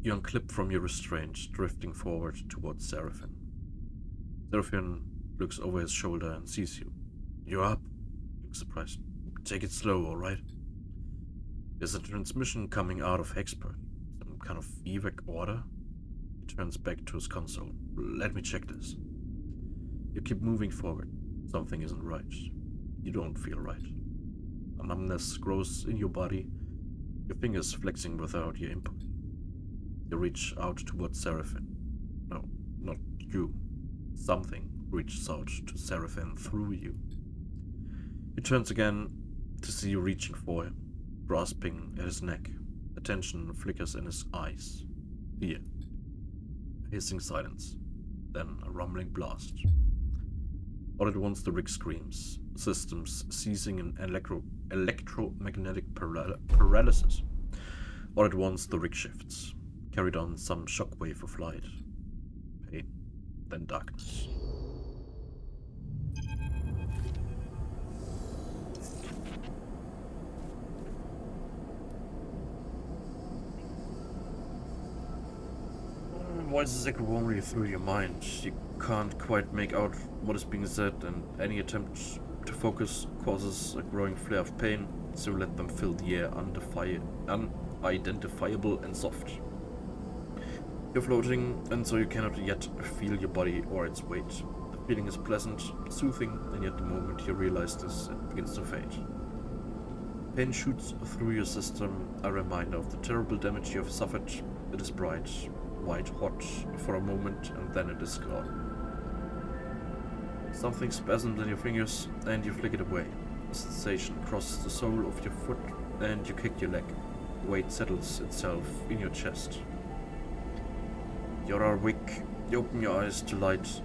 You unclip from your restraint, drifting forward towards Seraphim. Seraphim looks over his shoulder and sees you. You're up. You look surprised. Take it slow, alright? There's a transmission coming out of Hexport. Some kind of evac order? He turns back to his console. Let me check this. You keep moving forward. Something isn't right. You don't feel right. A numbness grows in your body, your fingers flexing without your input. You reach out towards Seraphim. No, not you. Something reaches out to Seraphim through you. He turns again to see you reaching for him, grasping at his neck. Attention flickers in his eyes. Fear. A hissing silence. Then a rumbling blast. All at once the rig screams, systems ceasing in electromagnetic paralysis. All at once the rig shifts, carried on some shockwave of light. Pain, then darkness. Voices echo warmly through your mind. You can't quite make out what is being said, and any attempt to focus causes a growing flare of pain, so let them fill the air unidentifiable and soft. You're floating, and so you cannot yet feel your body or its weight. The feeling is pleasant, soothing, and yet the moment you realize this, it begins to fade. Pain shoots through your system, a reminder of the terrible damage you have suffered. It is bright, white hot for a moment, and then it is gone. Something spasms in your fingers, and you flick it away. A sensation crosses the sole of your foot, and you kick your leg. Weight settles itself in your chest. You're awake. You open your eyes to light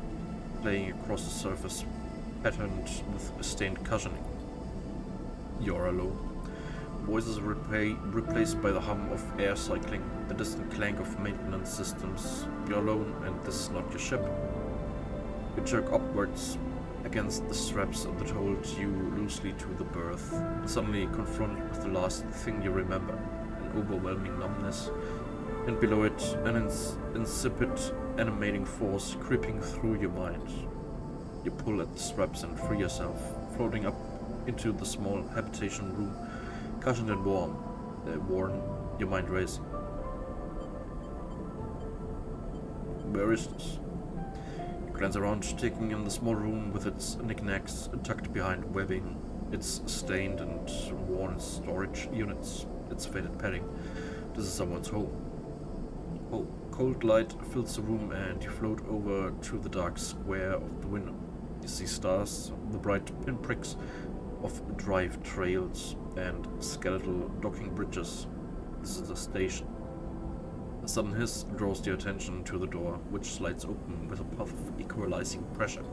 playing across the surface, patterned with stained cushioning. You're alone. Voices are replaced by the hum of air cycling, the distant clank of maintenance systems. You're alone, and this is not your ship. You jerk upwards against the straps that hold you loosely to the berth, suddenly confronted with the last thing you remember, an overwhelming numbness, and below it, an insipid, animating force creeping through your mind. You pull at the straps and free yourself, floating up into the small habitation room, cushioned and warm, worn, your mind racing. Where is this? You glance around, taking in the small room with its knickknacks tucked behind webbing, its stained and worn storage units, its faded padding. This is someone's home. Oh, cold light fills the room, and you float over to the dark square of the window. You see stars, the bright pinpricks of drive trails, and skeletal docking bridges. This is a station. A sudden hiss draws your attention to the door, which slides open with a puff of equalizing pressure.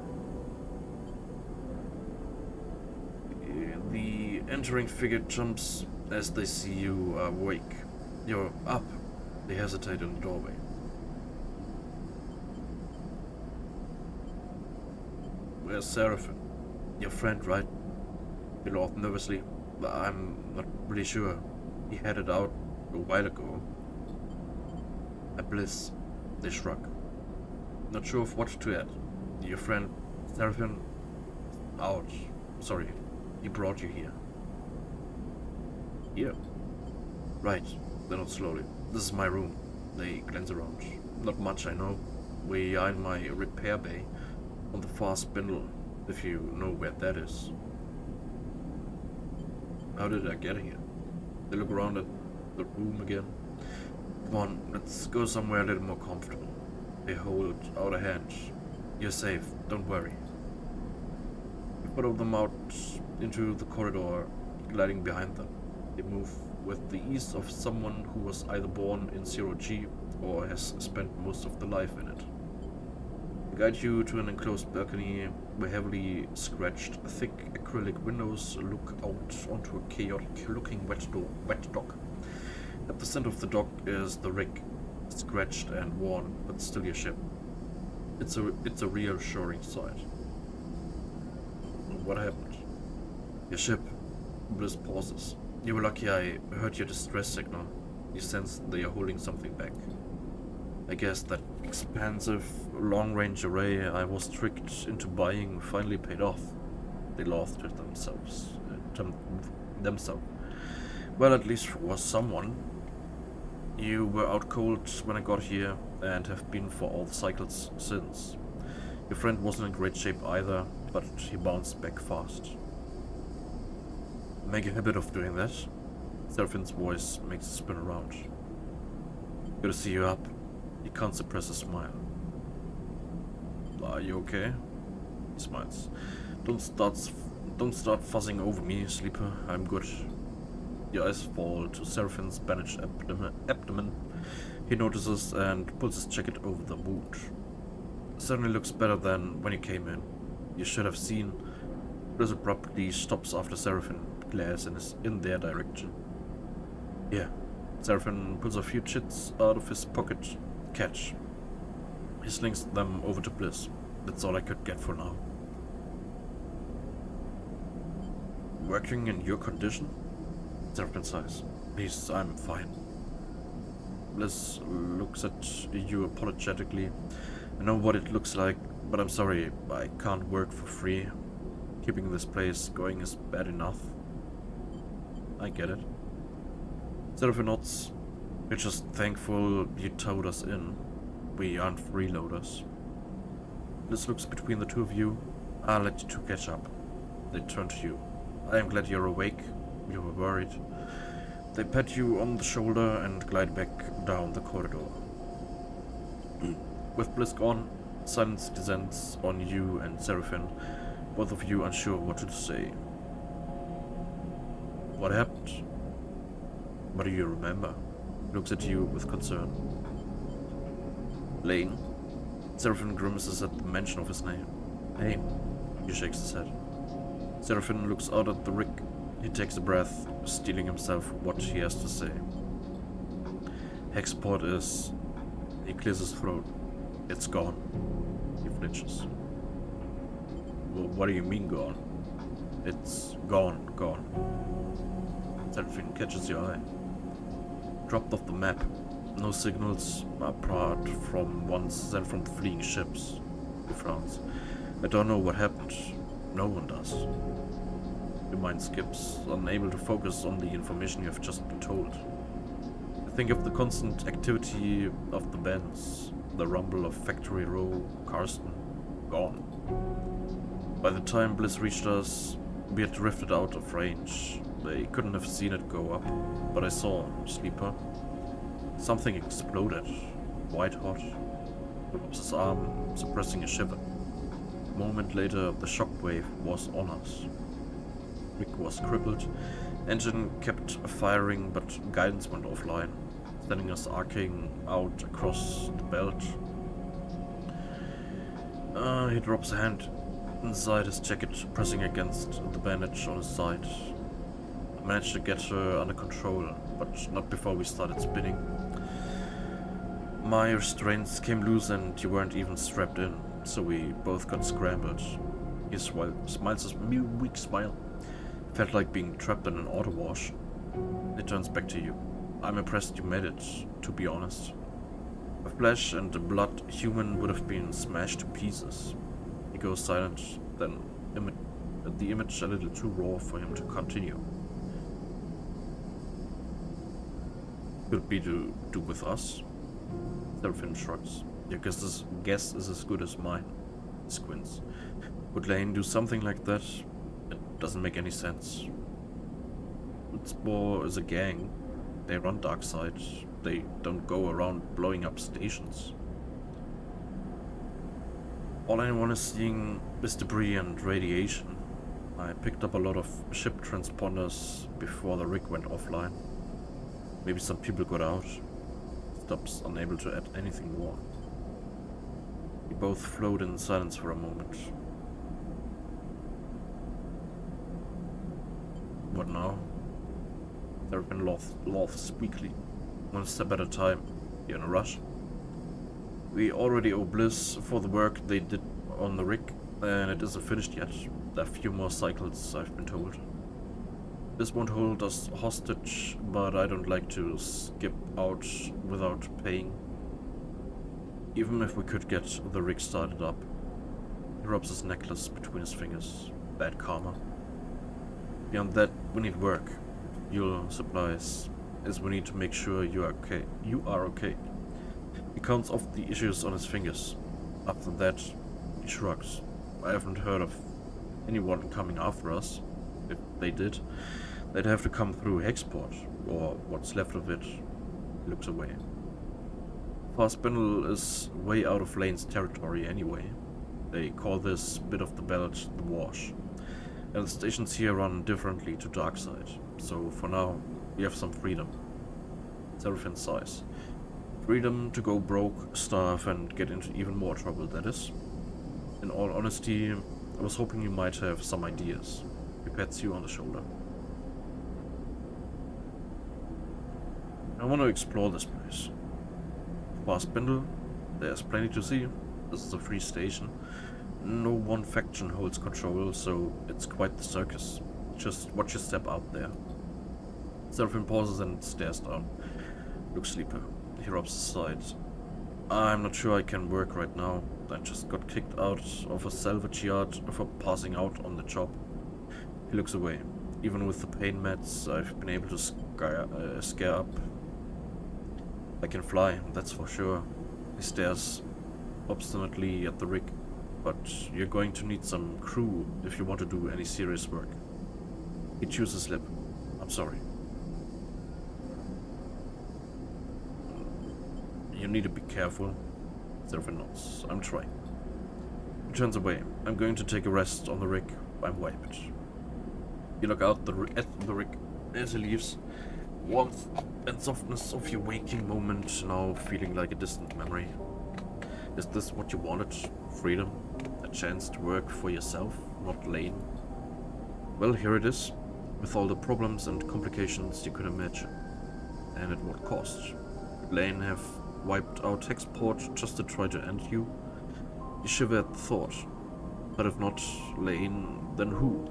The entering figure jumps as they see you awake. You're up. They hesitate in the doorway. Where's Seraphim? Your friend, right? You laugh nervously. I'm not really sure. He headed out a while ago. A bliss. They shrug. Not sure of what to add. Your friend, Seraphim, out. Sorry, he brought you here. Here? Right. Then not slowly. This is my room. They glance around. Not much, I know. We are in my repair bay on the far spindle, if you know where that is. How did I get here? They look around at the room again. Come on, let's go somewhere a little more comfortable. They hold out a hand. You're safe, don't worry. You follow them out into the corridor, gliding behind them. They move with the ease of someone who was either born in 0G or has spent most of their life in it. They guide you to an enclosed balcony where heavily scratched, thick acrylic windows look out onto a chaotic-looking wet dock. At the center of the dock is the rig, scratched and worn, but still your ship. It's a reassuring sight. What happened? Your ship. Bliss pauses. You were lucky I heard your distress signal. You sense they are holding something back. I guess that expansive, long-range array I was tricked into buying finally paid off. They laughed at themselves. Well, at least for someone. You were out cold when I got here, and have been for all the cycles since. Your friend wasn't in great shape either, but he bounced back fast. Make a habit of doing that. Seraphin's voice makes a spin around. Good to see you up. He can't suppress a smile. Are you okay? He smiles. Don't start fussing over me, sleeper. I'm good. Your eyes fall to Seraphin's bandaged abdomen. He notices and pulls his jacket over the wound. Certainly looks better than when you came in. You should have seen. Bliss abruptly stops after Seraphim glares and is in their direction. Yeah. Seraphim pulls a few chits out of his pocket. Catch. He slings them over to Bliss. That's all I could get for now. Working in your condition? Seraphim sighs. Please, I'm fine. Bliss looks at you apologetically. I know what it looks like. but I'm sorry, I can't work for free. Keeping this place going is bad enough. I get it. Seraphine nods. We're just thankful you towed us in. We aren't freeloaders. Bliss looks between the two of you. I'll let you two catch up. They turn to you. I am glad you're awake. You were worried. They pat you on the shoulder and glide back down the corridor. With Bliss gone, silence descends on you and Seraphine, both of you unsure what to say. What happened? What do you remember? Looks at you with concern. Lane. Seraphine grimaces at the mention of his name. Hey. He shakes his head. Seraphine looks out at the rig. He takes a breath, steeling himself what he has to say. Hexport is... He clears his throat. It's gone. He flinches. Well, what do you mean gone? It's gone. Seraphine catches your eye. Dropped off the map. No signals apart from ones sent from fleeing ships. He frowns. I don't know what happened. No one does. Your mind skips, unable to focus on the information you have just been told. You think of the constant activity of the bands, the rumble of Factory Row, Karsten, gone. By the time Bliss reached us, we had drifted out of range. They couldn't have seen it go up, but I saw, Sleeper. Something exploded, white hot. Rob's arm suppressing a shiver. A moment later, the shockwave was on us. Rick was crippled. Engine kept firing, but guidance went offline, sending us arcing out across the belt. He drops a hand inside his jacket, pressing against the bandage on his side. I managed to get her under control, but not before we started spinning. My restraints came loose and you weren't even strapped in, so we both got scrambled. He smiles a weak smile. Felt like being trapped in an auto wash. It turns back to you. I'm impressed you made it, to be honest. The flesh and the blood human would have been smashed to pieces. He goes silent, then the image a little too raw for him to continue. Could it be to do with us? Seraphine shrugs. Your guess is as good as mine. He squints. Would Lane do something like that? It doesn't make any sense. Spore is a gang. They run Darkside. They don't go around blowing up stations. All anyone is seeing is debris and radiation. I picked up a lot of ship transponders before the rig went offline. Maybe some people got out. Stubbs unable to add anything more. We both float in silence for a moment. What now? Seraphine laughs weakly. One step at a time. You're in a rush? We already owe Bliss for the work they did on the rig, and it isn't finished yet. There are a few more cycles, I've been told. This won't hold us hostage, but I don't like to skip out without paying. Even if we could get the rig started up. He rubs his necklace between his fingers. Bad karma. Beyond that, we need work. Fuel, supplies, as we need to make sure you are okay. He counts off the issues on his fingers. After that, he shrugs. I haven't heard of anyone coming after us. If they did, they'd have to come through Hexport, or what's left of it. He looks away. Farspindle is way out of Lane's territory anyway. They call this bit of the belt the Wash. And the stations here run differently to Darkside, so for now, we have some freedom. Seraphine sighs. Freedom to go broke, starve, and get into even more trouble, that is. In all honesty, I was hoping you might have some ideas. He pats you on the shoulder. I want to explore this place. Farspindle, there's plenty to see. This is a free station. No one faction holds control, so it's quite the circus. Just watch your step out there. Seraphine pauses and stares down. Looks sleepy. He rubs his side. I'm not sure I can work right now. I just got kicked out of a salvage yard for passing out on the job. He looks away. Even with the pain meds, I've been able to scare up. I can fly, that's for sure. He stares obstinately at the rig. But you're going to need some crew if you want to do any serious work. He chews his lip. I'm sorry. You need to be careful. Seraphin nods. I'm trying. He turns away. I'm going to take a rest on the rig. I'm wiped. You look out at the rig as he leaves. Warmth and softness of your waking moment now feeling like a distant memory. Is this what you wanted? Freedom? A chance to work for yourself, not Lane? Well, here it is, with all the problems and complications you could imagine. And at what cost? Could Lane have wiped out Hexport just to try to end you? You shiver at the thought. But if not Lane, then who?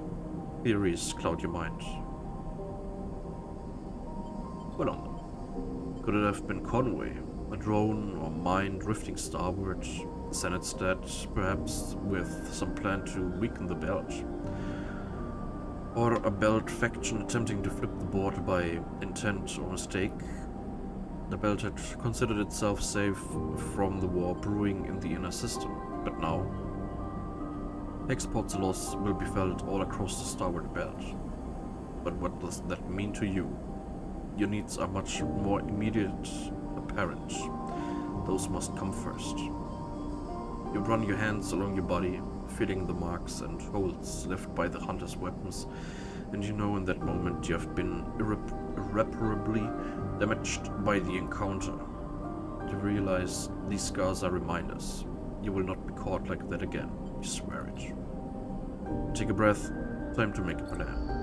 Theories cloud your mind. Well on them. Could it have been Conway, a drone or mine drifting starward? The Senate stat, perhaps with some plan to weaken the belt? Or a belt faction attempting to flip the board by intent or mistake? The belt had considered itself safe from the war brewing in the inner system, but now Hexport's loss will be felt all across the starward belt. But what does that mean to you? Your needs are much more immediate, apparent. Those must come first. You run your hands along your body, feeling the marks and holes left by the hunter's weapons, and you know in that moment you have been irreparably damaged by the encounter. You realize these scars are reminders. You will not be caught like that again. You swear it. Take a breath. Time to make a plan.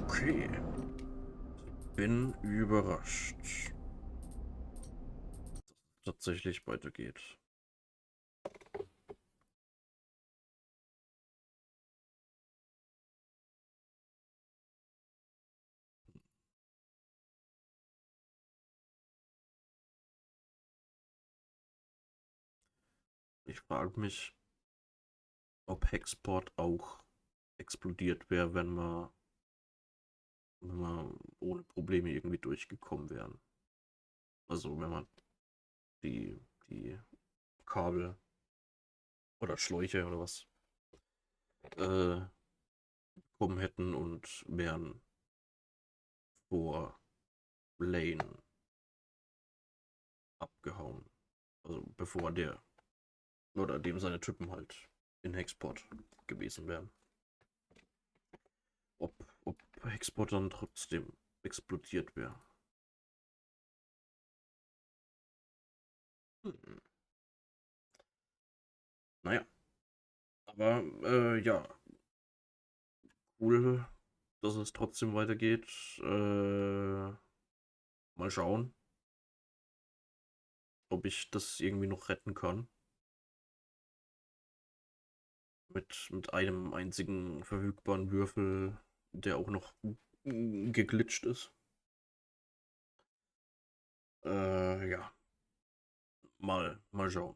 Okay. Bin überrascht, dass es tatsächlich weitergeht. Ich frage mich, ob Hexport auch explodiert wäre, wenn wir ohne Probleme irgendwie durchgekommen wären. Also wenn man die Kabel oder Schläuche oder was bekommen hätten und wären vor Lane abgehauen. Also bevor der oder dem seine Typen halt in Hexport gewesen wären. Ob Hexport dann trotzdem explodiert wäre. Naja. Aber ja. Cool, dass es trotzdem weitergeht. Mal schauen, ob ich das irgendwie noch retten kann. Mit einem einzigen verfügbaren Würfel, der auch noch geglitscht ist. Ja. Mal schauen.